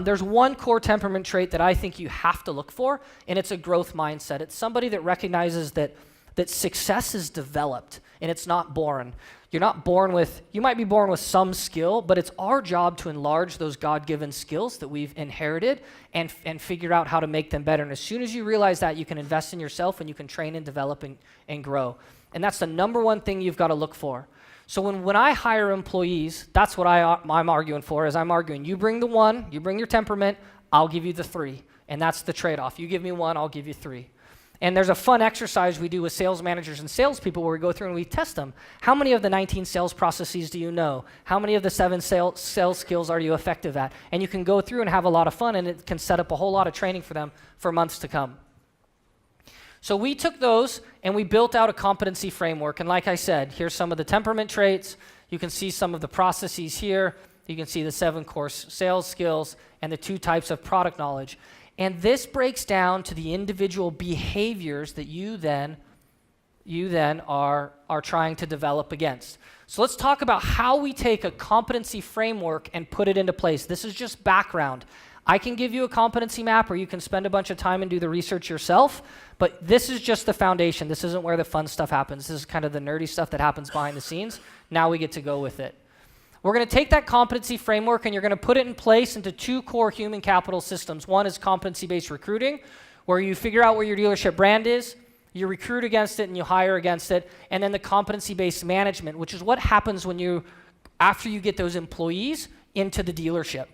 there's one core temperament trait that I think you have to look for, and it's a growth mindset. It's somebody that recognizes that success is developed and it's not born. You might be born with some skill, but it's our job to enlarge those God-given skills that we've inherited and figure out how to make them better. And as soon as you realize that, you can invest in yourself and you can train and develop and grow. And that's the number one thing you've got to look for. So when I hire employees, that's what I'm arguing for, is I'm arguing you bring the one, you bring your temperament, I'll give you the three. And that's the trade-off. You give me one, I'll give you three. And there's a fun exercise we do with sales managers and salespeople where we go through and we test them. How many of the 19 sales processes do you know? How many of the 7 sales skills are you effective at? And you can go through and have a lot of fun, and it can set up a whole lot of training for them for months to come. So we took those and we built out a competency framework. And like I said, here's some of the temperament traits. You can see some of the processes here. You can see the 7 core sales skills and the 2 types of product knowledge. And this breaks down to the individual behaviors that you then are trying to develop against. So let's talk about how we take a competency framework and put it into place. This is just background. I can give you a competency map, or you can spend a bunch of time and do the research yourself, but this is just the foundation. This isn't where the fun stuff happens. This is kind of the nerdy stuff that happens behind the scenes. Now we get to go with it. We're going to take that competency framework and you're going to put it in place into 2 core human capital systems. One is competency-based recruiting, where you figure out where your dealership brand is, you recruit against it and you hire against it, and then the competency-based management, which is what happens after you get those employees into the dealership.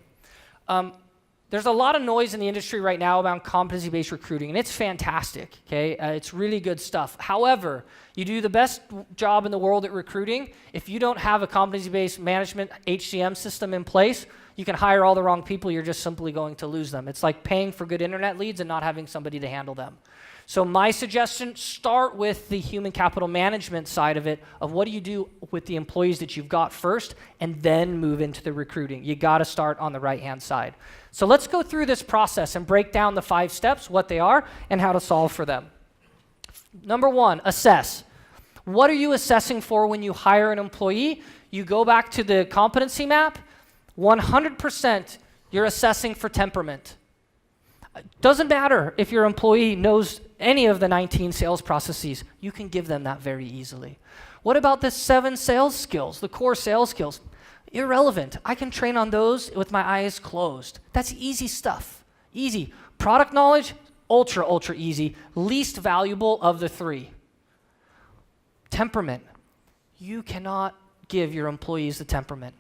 There's a lot of noise in the industry right now about competency-based recruiting, and it's fantastic, okay? It's really good stuff. However, you do the best job in the world at recruiting. If you don't have a competency-based management HCM system in place, you can hire all the wrong people. You're just simply going to lose them. It's like paying for good internet leads and not having somebody to handle them. So my suggestion, start with the human capital management side of it, of what do you do with the employees that you've got first, and then move into the recruiting. You got to start on the right-hand side. So let's go through this process and break down the 5 steps, what they are, and how to solve for them. Number 1, assess. What are you assessing for when you hire an employee? You go back to the competency map. 100% you're assessing for temperament. Doesn't matter if your employee knows any of the 19 sales processes. You can give them that very easily. What about the 7 sales skills, the core sales skills? Irrelevant. I can train on those with my eyes closed. That's easy stuff. Easy. Product knowledge, ultra, ultra easy. Least valuable of the 3. Temperament. You cannot give your employees the temperament.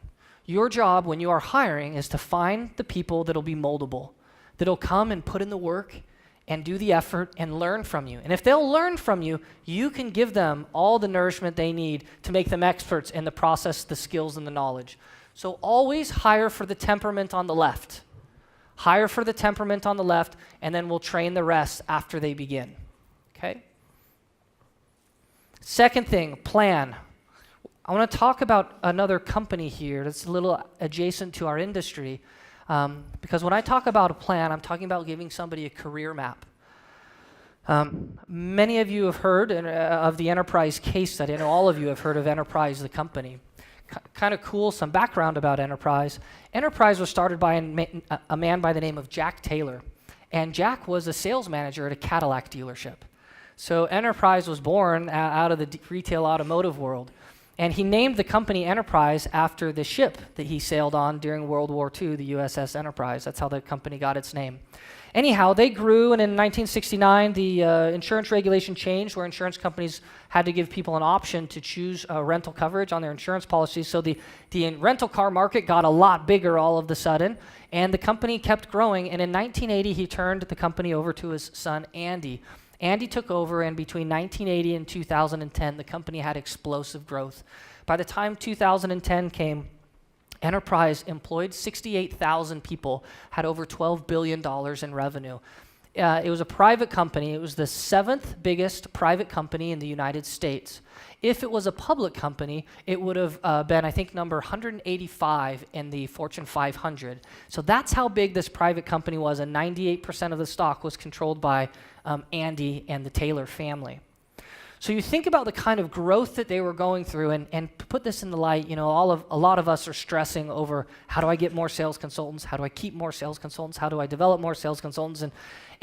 Your job when you are hiring is to find the people that'll be moldable, that'll come and put in the work and do the effort and learn from you. And if they'll learn from you, you can give them all the nourishment they need to make them experts in the process, the skills, and the knowledge. So always hire for the temperament on the left. Hire for the temperament on the left, and then we'll train the rest after they begin. Okay? Second thing, plan. I want to talk about another company here that's a little adjacent to our industry. Because when I talk about a plan, I'm talking about giving somebody a career map. Many of you have heard of the Enterprise case study. I know all of you have heard of Enterprise, the company. Kind of cool, some background about Enterprise. Enterprise was started by a man by the name of Jack Taylor. And Jack was a sales manager at a Cadillac dealership. So Enterprise was born out of the retail automotive world. And he named the company Enterprise after the ship that he sailed on during World War II, the USS Enterprise. That's how the company got its name. Anyhow, they grew, and in 1969, the insurance regulation changed where insurance companies had to give people an option to choose rental coverage on their insurance policies. So the rental car market got a lot bigger all of a sudden, and the company kept growing. And in 1980, he turned the company over to his son, Andy. Andy took over, and between 1980 and 2010, the company had explosive growth. By the time 2010 came, Enterprise employed 68,000 people, had over $12 billion in revenue. It was a private company. It was the 7th biggest private company in the United States. If it was a public company, it would have been, I think, number 185 in the Fortune 500. So that's how big this private company was, and 98% of the stock was controlled by Andy and the Taylor family. So you think about the kind of growth that they were going through, and to put this in the light, a lot of us are stressing over how do I get more sales consultants? How do I keep more sales consultants? How do I develop more sales consultants?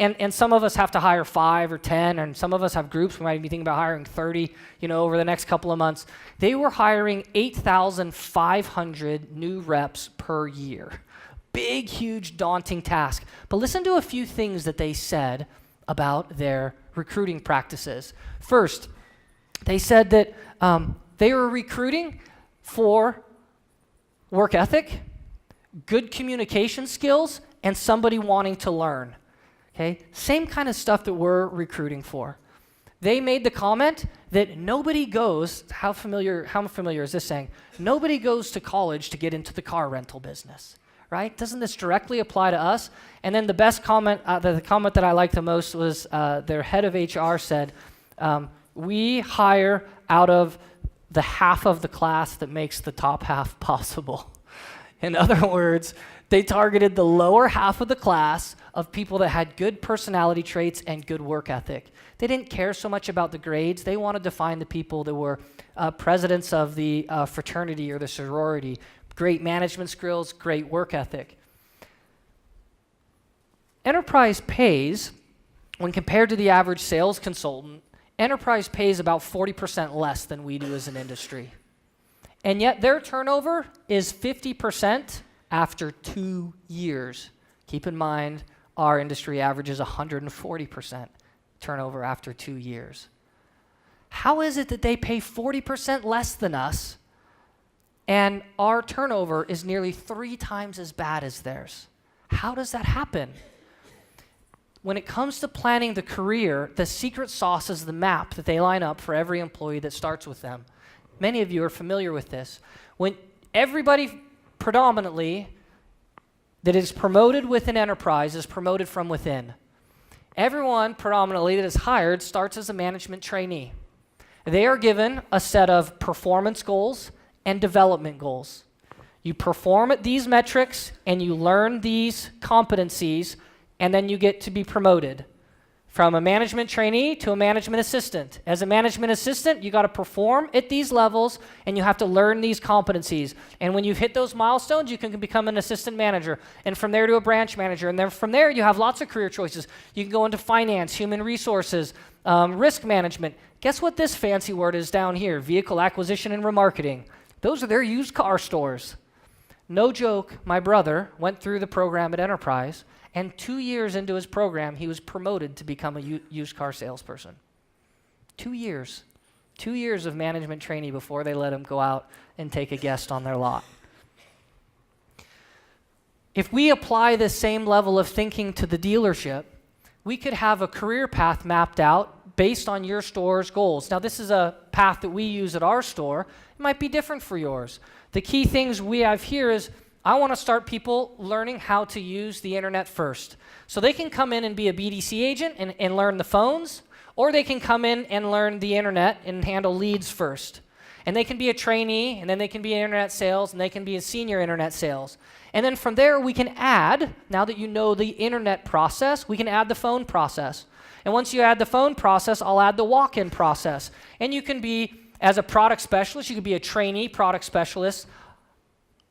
And some of us have to hire 5 or 10, and some of us have groups. We might be thinking about hiring 30, over the next couple of months. They were hiring 8,500 new reps per year. Big, huge, daunting task. But listen to a few things that they said about their recruiting practices. First, they said that they were recruiting for work ethic, good communication skills, and somebody wanting to learn. Okay? Same kind of stuff that we're recruiting for. They made the comment that nobody goes, how familiar is this saying? Nobody goes to college to get into the car rental business. Right? Doesn't this directly apply to us? And then the best comment, the comment that I liked the most was their head of HR said, we hire out of the half of the class that makes the top half possible. In other words, they targeted the lower half of the class of people that had good personality traits and good work ethic. They didn't care so much about the grades. They wanted to find the people that were presidents of the fraternity or the sorority, great management skills, great work ethic. Enterprise pays, when compared to the average sales consultant, Enterprise pays about 40% less than we do as an industry. And yet their turnover is 50% after 2 years. Keep in mind, our industry average is 140% turnover after 2 years. How is it that they pay 40% less than us, and our turnover is nearly 3 times as bad as theirs? How does that happen? When it comes to planning the career, the secret sauce is the map that they line up for every employee that starts with them. Many of you are familiar with this. When everybody predominantly that is promoted within Enterprise is promoted from within. Everyone predominantly that is hired starts as a management trainee. They are given a set of performance goals and development goals. You perform at these metrics and you learn these competencies, and then you get to be promoted from a management trainee to a management assistant. As a management assistant, you got to perform at these levels and you have to learn these competencies. And when you've hit those milestones, you can become an assistant manager, and from there to a branch manager. And then from there, you have lots of career choices. You can go into finance, human resources, risk management. Guess what this fancy word is down here? Vehicle acquisition and remarketing. Those are their used car stores. No joke, my brother went through the program at Enterprise, and 2 years into his program, he was promoted to become a used car salesperson. 2 years. 2 years of management trainee before they let him go out and take a guest on their lot. If we apply this same level of thinking to the dealership, we could have a career path mapped out based on your store's goals. Now, this is a path that we use at our store. It might be different for yours. The key things we have here is I want to start people learning how to use the internet first. So they can come in and be a BDC agent and learn the phones, or they can come in and learn the internet and handle leads first. And they can be a trainee, and then they can be in internet sales, and they can be a senior internet sales. And then from there, we can add, now that you know the internet process, we can add the phone process. And once you add the phone process, I'll add the walk-in process. And you can be, as a product specialist, you could be a trainee product specialist,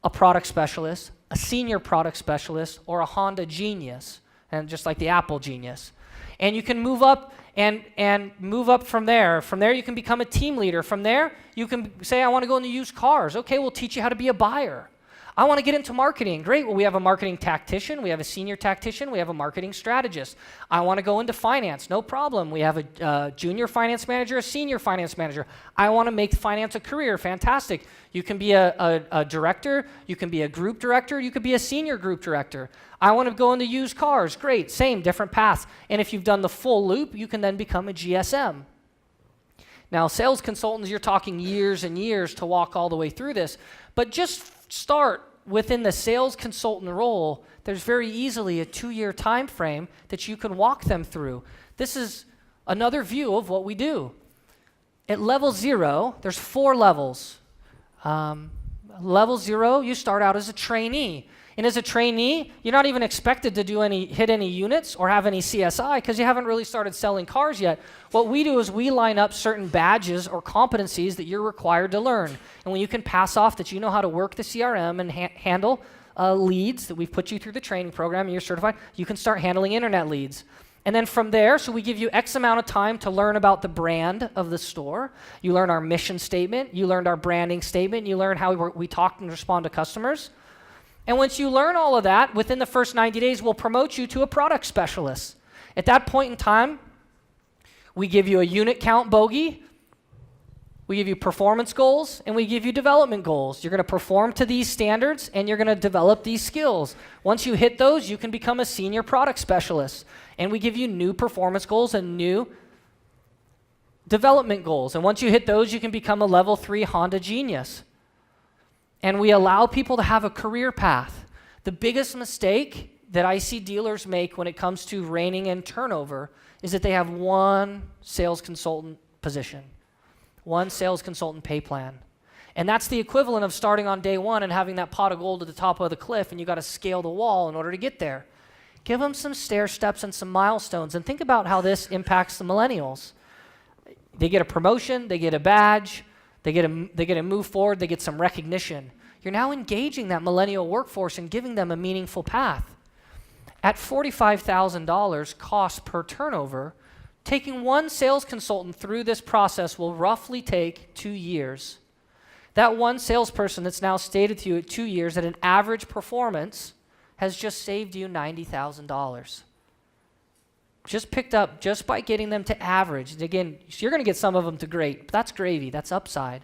a product specialist, a senior product specialist, or a Honda genius, and just like the Apple genius. And you can move up and move up from there. From there, you can become a team leader. From there, you can say, I want to go into used cars. Okay, we'll teach you how to be a buyer. I want to get into marketing. Great. Well, we have a marketing tactician. We have a senior tactician. We have a marketing strategist. I want to go into finance. No problem. We have a junior finance manager, a senior finance manager. I want to make finance a career. Fantastic. You can be a director. You can be a group director. You could be a senior group director. I want to go into used cars. Great. Same, different paths. And if you've done the full loop, you can then become a GSM. Now, sales consultants, you're talking years and years to walk all the way through this, but just start within the sales consultant role. There's very easily a 2-year time frame that you can walk them through. This is another view of what we do. At level 0, there's 4 levels. Level 0, you start out as a trainee. And as a trainee, you're not even expected to hit any units or have any CSI because you haven't really started selling cars yet. What we do is we line up certain badges or competencies that you're required to learn. And when you can pass off that you know how to work the CRM and handle leads that we've put you through the training program and you're certified, you can start handling internet leads. And then from there, so we give you X amount of time to learn about the brand of the store. You learn our mission statement. You learned our branding statement. You learn how we talk and respond to customers. And once you learn all of that, within the first 90 days, we'll promote you to a product specialist. At that point in time, we give you a unit count bogey, we give you performance goals, and we give you development goals. You're going to perform to these standards, and you're going to develop these skills. Once you hit those, you can become a senior product specialist. And we give you new performance goals and new development goals. And once you hit those, you can become a level 3 Honda genius. And we allow people to have a career path. The biggest mistake that I see dealers make when it comes to reining in turnover is that they have one sales consultant position, one sales consultant pay plan. And that's the equivalent of starting on day 1 and having that pot of gold at the top of the cliff, and you got to scale the wall in order to get there. Give them some stair steps and some milestones, and think about how this impacts the millennials. They get a promotion, they get a badge, they get to move forward, they get some recognition. You're now engaging that millennial workforce and giving them a meaningful path. At $45,000 cost per turnover, taking one sales consultant through this process will roughly take 2 years. That one salesperson that's now stated to you at 2 years at an average performance has just saved you $90,000. Just picked up just by getting them to average. And again, you're going to get some of them to great, but that's gravy, that's upside.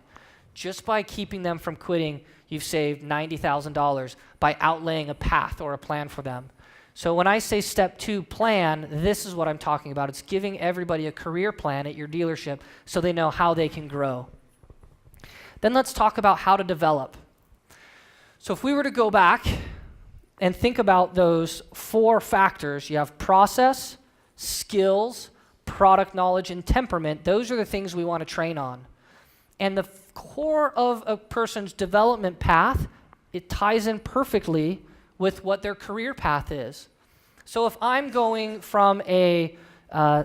Just by keeping them from quitting, you've saved $90,000 by outlaying a path or a plan for them. So when I say step 2, plan, this is what I'm talking about. It's giving everybody a career plan at your dealership so they know how they can grow. Then let's talk about how to develop. So if we were to go back and think about those 4 factors, you have process, skills, product knowledge, and temperament. Those are the things we want to train on. And the core of a person's development path, it ties in perfectly with what their career path is. So if I'm going from a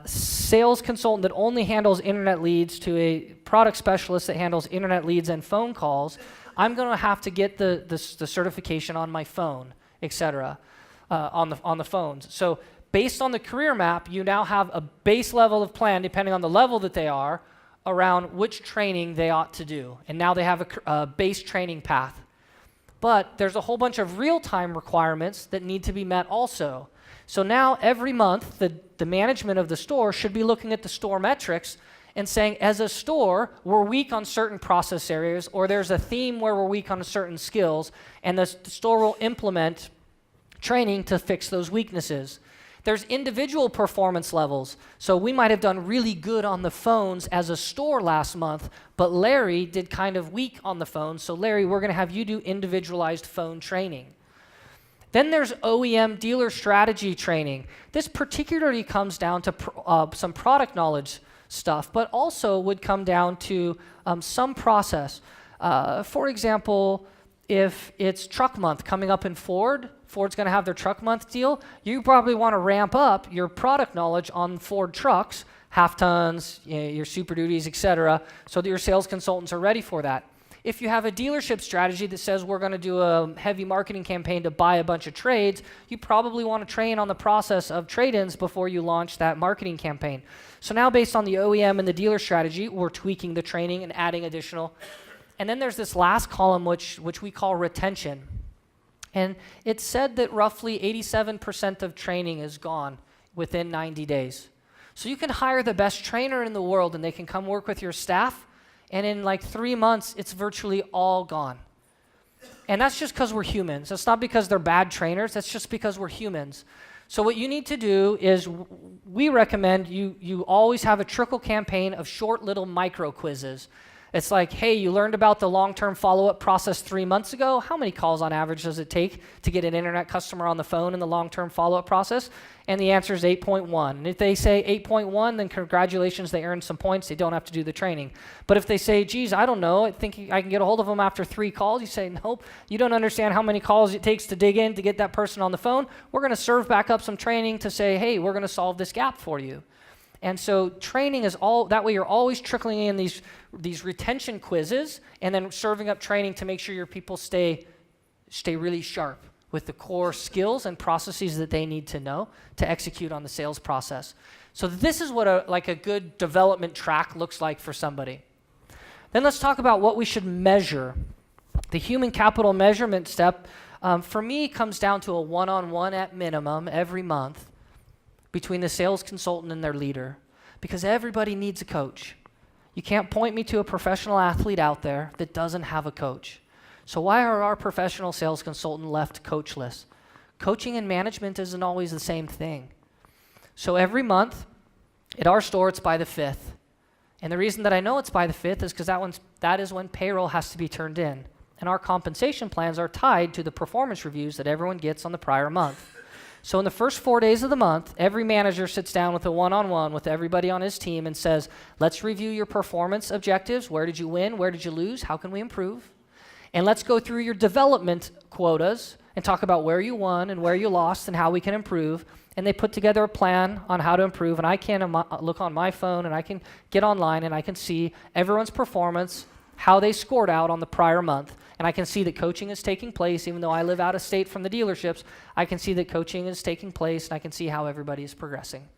sales consultant that only handles internet leads to a product specialist that handles internet leads and phone calls, I'm going to have to get the certification on my phone, etc., on the phones. So based on the career map, you now have a base level of plan, depending on the level that they are, around which training they ought to do. And now they have a base training path. But there's a whole bunch of real-time requirements that need to be met also. So now every month, the management of the store should be looking at the store metrics and saying, as a store, we're weak on certain process areas, or there's a theme where we're weak on certain skills, and the store will implement training to fix those weaknesses. There's individual performance levels. So we might have done really good on the phones as a store last month, but Larry did kind of weak on the phone. So Larry, we're going to have you do individualized phone training. Then there's OEM dealer strategy training. This particularly comes down to some product knowledge stuff, but also would come down to some process. For example, if it's truck month coming up in Ford's going to have their truck month deal, you probably want to ramp up your product knowledge on Ford trucks, half tons, your Super Duties, etc., so that your sales consultants are ready for that. If you have a dealership strategy that says we're going to do a heavy marketing campaign to buy a bunch of trades, you probably want to train on the process of trade-ins before you launch that marketing campaign. So now based on the OEM and the dealer strategy, we're tweaking the training and adding additional. And then there's this last column which we call retention. And it's said that roughly 87% of training is gone within 90 days. So you can hire the best trainer in the world and they can come work with your staff, and in like 3 months, it's virtually all gone. And that's just because we're humans. That's not because they're bad trainers. That's just because we're humans. So what you need to do is we recommend you always have a trickle campaign of short little micro quizzes. It's like, hey, you learned about the long-term follow-up process 3 months ago. How many calls on average does it take to get an internet customer on the phone in the long-term follow-up process? And the answer is 8.1. And if they say 8.1, then congratulations, they earned some points. They don't have to do the training. But if they say, geez, I don't know, I think I can get a hold of them after 3 calls, you say, nope, you don't understand how many calls it takes to dig in to get that person on the phone. We're going to serve back up some training to say, hey, we're going to solve this gap for you. And so training is all, that way you're always trickling in these retention quizzes and then serving up training to make sure your people stay really sharp with the core skills and processes that they need to know to execute on the sales process. So this is what a good development track looks like for somebody. Then let's talk about what we should measure. The human capital measurement step, for me, comes down to a one-on-one at minimum every month between the sales consultant and their leader, because everybody needs a coach. You can't point me to a professional athlete out there that doesn't have a coach. So why are our professional sales consultant left coachless? Coaching and management isn't always the same thing. So every month at our store, it's by the 5th. And the reason that I know it's by the 5th is because that is when payroll has to be turned in. And our compensation plans are tied to the performance reviews that everyone gets on the prior month. So in the first 4 days of the month, every manager sits down with a one-on-one with everybody on his team and says, let's review your performance objectives. Where did you win? Where did you lose? How can we improve? And let's go through your development quotas and talk about where you won and where you lost and how we can improve. And they put together a plan on how to improve. And I can look on my phone and I can get online and I can see everyone's performance, how they scored out on the prior month. And I can see that coaching is taking place. Even though I live out of state from the dealerships, I can see that coaching is taking place and I can see how everybody is progressing.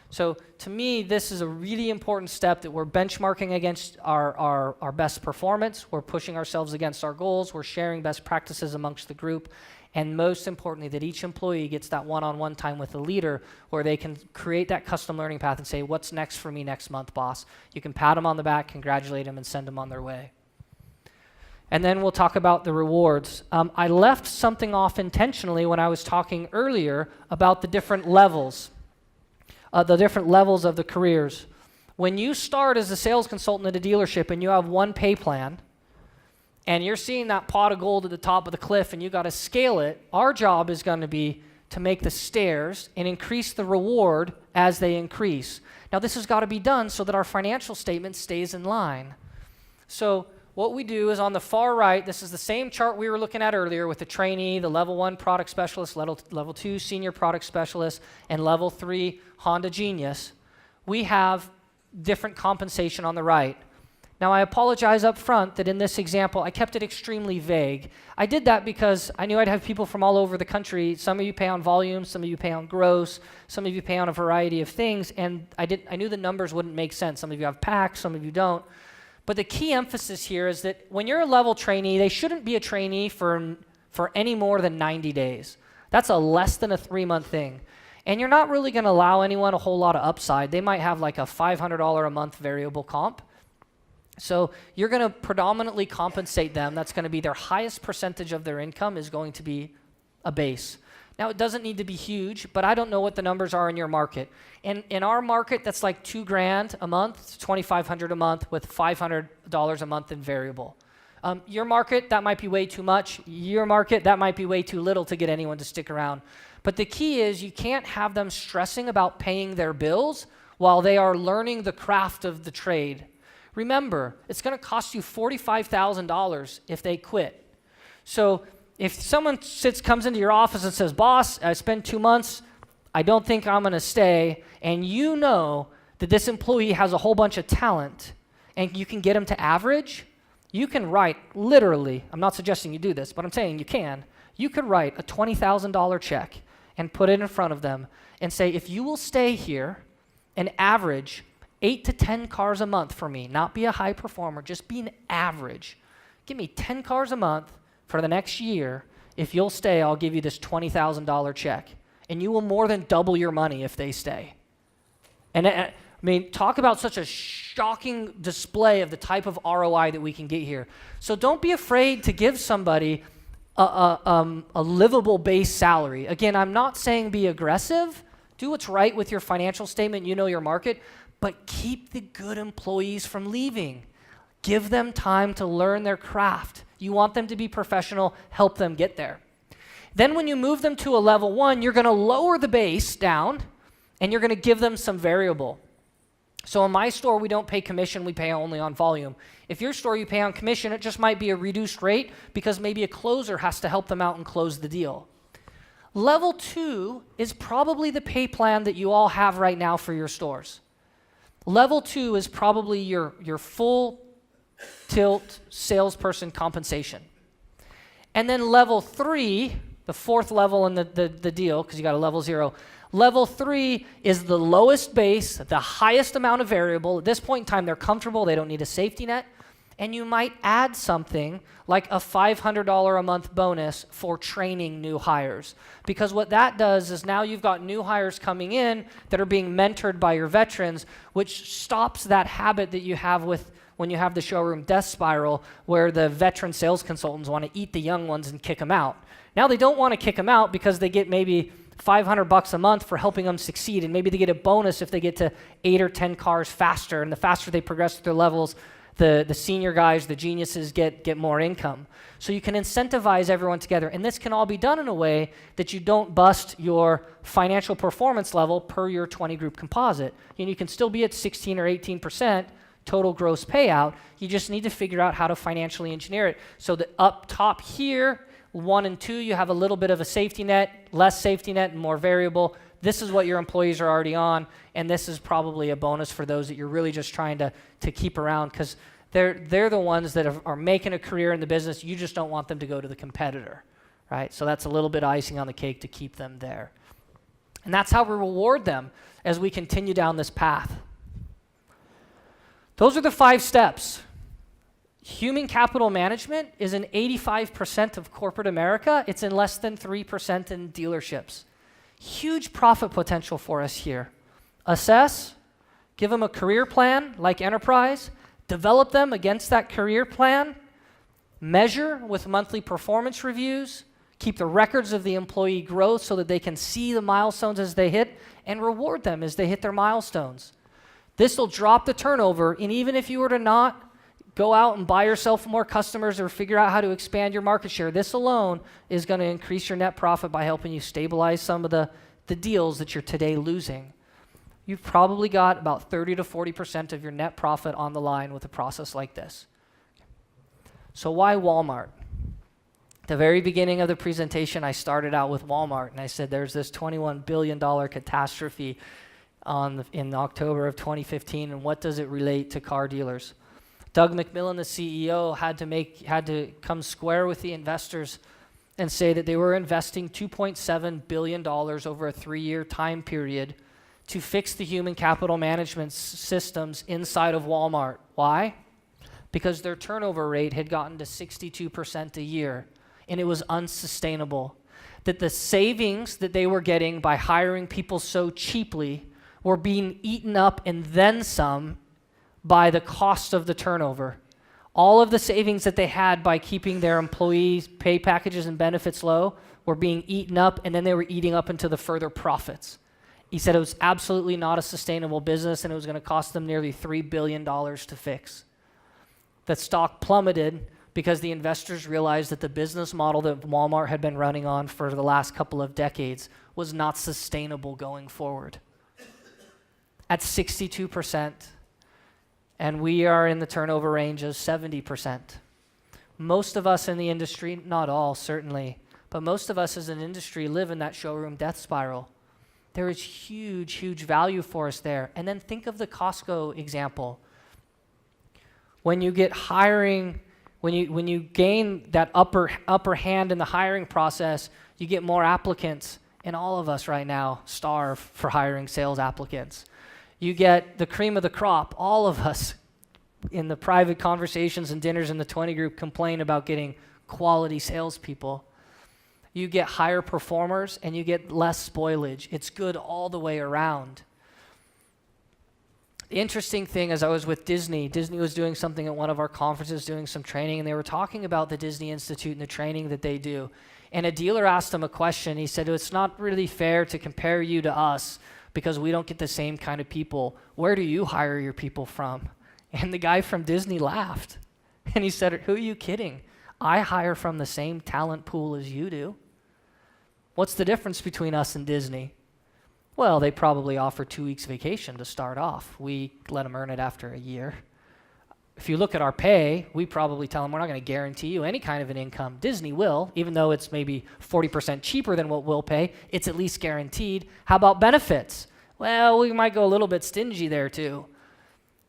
So to me, this is a really important step that we're benchmarking against our best performance. We're pushing ourselves against our goals. We're sharing best practices amongst the group. And most importantly, that each employee gets that one-on-one time with a leader where they can create that custom learning path and say, what's next for me next month, boss? You can pat them on the back, congratulate them, and send them on their way. And then we'll talk about the rewards. I left something off intentionally when I was talking earlier about the different levels of the careers. When you start as a sales consultant at a dealership and you have one pay plan, and you're seeing that pot of gold at the top of the cliff and you got to scale it, our job is going to be to make the stairs and increase the reward as they increase. Now this has got to be done so that our financial statement stays in line. So what we do is on the far right, this is the same chart we were looking at earlier with the trainee, the level 1 product specialist, level 2 senior product specialist, and level 3 Honda Genius. We have different compensation on the right. Now, I apologize up front that in this example, I kept it extremely vague. I did that because I knew I'd have people from all over the country. Some of you pay on volume, some of you pay on gross, some of you pay on a variety of things, and I knew the numbers wouldn't make sense. Some of you have packs, some of you don't. But the key emphasis here is that when you're a level trainee, they shouldn't be a trainee for any more than 90 days. That's a less than a 3-month thing. And you're not really going to allow anyone a whole lot of upside. They might have like a $500 a month variable comp. So you're going to predominantly compensate them. That's going to be their highest percentage of their income is going to be a base. Now, it doesn't need to be huge, but I don't know what the numbers are in your market. In our market, that's like $2,000 a month, $2,500 a month with $500 a month in variable. Your market, that might be way too much. Your market, that might be way too little to get anyone to stick around. But the key is you can't have them stressing about paying their bills while they are learning the craft of the trade. Remember, it's going to cost you $45,000 if they quit. So if someone comes into your office and says, boss, I spent 2 months, I don't think I'm going to stay, and you know that this employee has a whole bunch of talent and you can get him to average, you can write, literally, I'm not suggesting you do this, but I'm saying you could write a $20,000 check and put it in front of them and say, if you will stay here and average 8 to 10 cars a month for me, not be a high performer, just be an average. Give me 10 cars a month for the next year. If you'll stay, I'll give you this $20,000 check. And you will more than double your money if they stay. And I mean, talk about such a shocking display of the type of ROI that we can get here. So don't be afraid to give somebody a livable base salary. Again, I'm not saying be aggressive. Do what's right with your financial statement. You know your market. But keep the good employees from leaving. Give them time to learn their craft. You want them to be professional. Help them get there. Then when you move them to a level 1, you're going to lower the base down, and you're going to give them some variable. So in my store, we don't pay commission. We pay only on volume. If your store, you pay on commission, it just might be a reduced rate because maybe a closer has to help them out and close the deal. Level 2 is probably the pay plan that you all have right now for your stores. Level 2 is probably your full tilt salesperson compensation. And then level 3, the fourth level in the deal, because you got a level 0, level 3 is the lowest base, the highest amount of variable. At this point in time, they're comfortable. They don't need a safety net. And you might add something like a $500 a month bonus for training new hires. Because what that does is now you've got new hires coming in that are being mentored by your veterans, which stops that habit that you have with when you have the showroom death spiral where the veteran sales consultants want to eat the young ones and kick them out. Now they don't want to kick them out because they get maybe $500 a month for helping them succeed, and maybe they get a bonus if they get to 8 or 10 cars faster, and the faster they progress through their levels, the senior guys, the geniuses get more income. So you can incentivize everyone together, and this can all be done in a way that you don't bust your financial performance level per your 20 group composite. And you can still be at 16 or 18% total gross payout. You just need to figure out how to financially engineer it. So the up top here, 1 and 2, you have a little bit of a safety net, less safety net, and more variable. This is what your employees are already on, and this is probably a bonus for those that you're really just trying to keep around, because they're the ones that are making a career in the business. You just don't want them to go to the competitor, right? So that's a little bit of icing on the cake to keep them there. And that's how we reward them as we continue down this path. Those are the 5 steps. Human capital management is in 85% of corporate America. It's in less than 3% in dealerships. Huge profit potential for us here. Assess, give them a career plan like enterprise, develop them against that career plan, measure with monthly performance reviews, keep the records of the employee growth so that they can see the milestones as they hit, and reward them as they hit their milestones. This will drop the turnover, and even if you were to not go out and buy yourself more customers or figure out how to expand your market share, this alone is going to increase your net profit by helping you stabilize some of the deals that you're today losing. You've probably got about 30 to 40% of your net profit on the line with a process like this. So why Walmart? At the very beginning of the presentation, I started out with Walmart, and I said there's this $21 billion catastrophe in October of 2015, and what does it relate to car dealers? Doug McMillon, the CEO, had to come square with the investors and say that they were investing $2.7 billion over a 3-year time period to fix the human capital management systems inside of Walmart. Why? Because their turnover rate had gotten to 62% a year, and it was unsustainable. That the savings that they were getting by hiring people so cheaply were being eaten up and then some by the cost of the turnover. All of the savings that they had by keeping their employees' pay packages and benefits low were being eaten up, and then they were eating up into the further profits. He said it was absolutely not a sustainable business, and it was going to cost them nearly $3 billion to fix. The stock plummeted because the investors realized that the business model that Walmart had been running on for the last couple of decades was not sustainable going forward. At 62%, and we are in the turnover range of 70%. Most of us in the industry, not all certainly, but most of us as an industry live in that showroom death spiral. There is huge, huge value for us there. And then think of the Costco example. When you get hiring When you gain that upper hand in the hiring process, you get more applicants, and all of us right now starve for hiring sales applicants. You get the cream of the crop. All of us in the private conversations and dinners in the 20 group complain about getting quality salespeople. You get higher performers and you get less spoilage. It's good all the way around. The interesting thing is I was with Disney. Disney was doing something at one of our conferences, doing some training, and they were talking about the Disney Institute and the training that they do. And a dealer asked them a question. He said, it's not really fair to compare you to us because we don't get the same kind of people. Where do you hire your people from? And the guy from Disney laughed. And he said, who are you kidding? I hire from the same talent pool as you do. What's the difference between us and Disney? Well, they probably offer 2 weeks vacation to start off. We let them earn it after a year. If you look at our pay, we probably tell them we're not going to guarantee you any kind of an income. Disney will, even though it's maybe 40% cheaper than what we'll pay, it's at least guaranteed. How about benefits? Well, we might go a little bit stingy there too.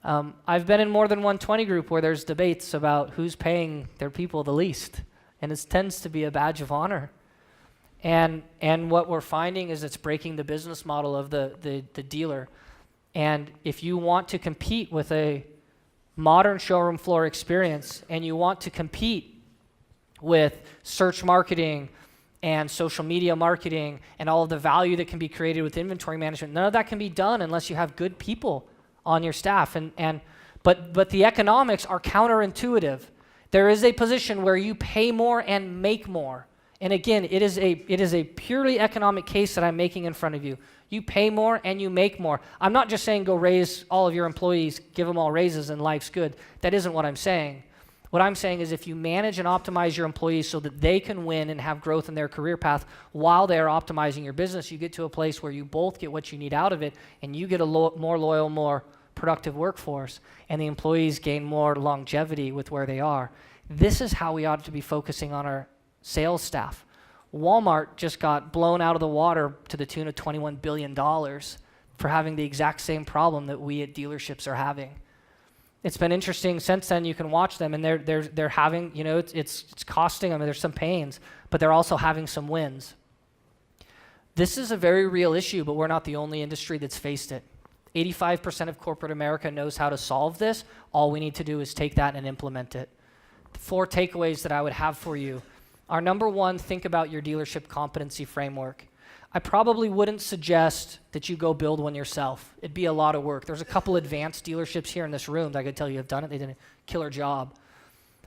I've been in more than one 20 group where there's debates about who's paying their people the least, and it tends to be a badge of honor. And what we're finding is it's breaking the business model of the dealer. And if you want to compete with a modern showroom floor experience and you want to compete with search marketing and social media marketing and all of the value that can be created with inventory management, none of that can be done unless you have good people on your staff. But the economics are counterintuitive. There is a position where you pay more and make more. And again, it is a purely economic case that I'm making in front of you. You pay more and you make more. I'm not just saying go raise all of your employees, give them all raises and life's good. That isn't what I'm saying. What I'm saying is if you manage and optimize your employees so that they can win and have growth in their career path while they're optimizing your business, you get to a place where you both get what you need out of it and you get a more loyal, more productive workforce, and the employees gain more longevity with where they are. This is how we ought to be focusing on our sales staff. Walmart just got blown out of the water to the tune of $21 billion for having the exact same problem that we at dealerships are having. It's been interesting since then. You can watch them, and they're having, it's costing them. There's some pains, but they're also having some wins. This is a very real issue, but we're not the only industry that's faced it. 85% of corporate America knows how to solve this. All we need to do is take that and implement it. The 4 takeaways that I would have for you are: number 1, think about your dealership competency framework. I probably wouldn't suggest that you go build one yourself. It'd be a lot of work. There's a couple advanced dealerships here in this room that I could tell you have done it. They did a killer job.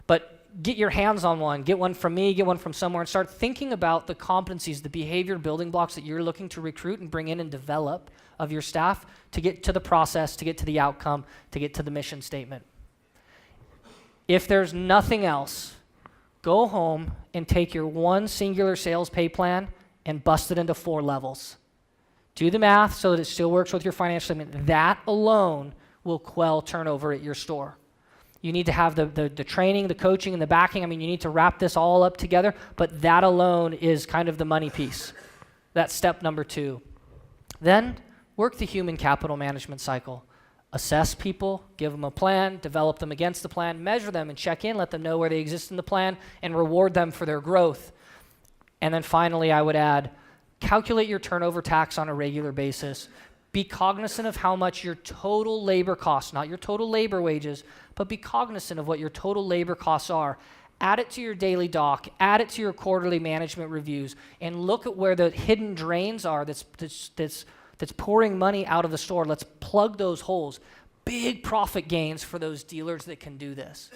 But get your hands on one. Get one from me, get one from somewhere, and start thinking about the competencies, the behavior building blocks that you're looking to recruit and bring in and develop of your staff to get to the process, to get to the outcome, to get to the mission statement. If there's nothing else, go home and take your one singular sales pay plan and bust it into 4 levels. Do the math so that it still works with your financial statement. That alone will quell turnover at your store. You need to have the training, the coaching, and the backing. I mean, you need to wrap this all up together, but that alone is kind of the money piece. That's step number 2. Then work the human capital management cycle. Assess people, give them a plan, develop them against the plan, measure them and check in, let them know where they exist in the plan, and reward them for their growth. And then finally, I would add, calculate your turnover tax on a regular basis. Be cognizant of how much your total labor costs, not your total labor wages, but be cognizant of what your total labor costs are. Add it to your daily doc, add it to your quarterly management reviews, and look at where the hidden drains are that's pouring money out of the store. Let's plug those holes. Big profit gains for those dealers that can do this.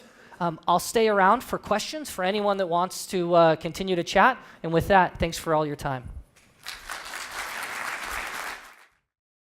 I'll stay around for questions for anyone that wants to continue to chat. And with that, thanks for all your time.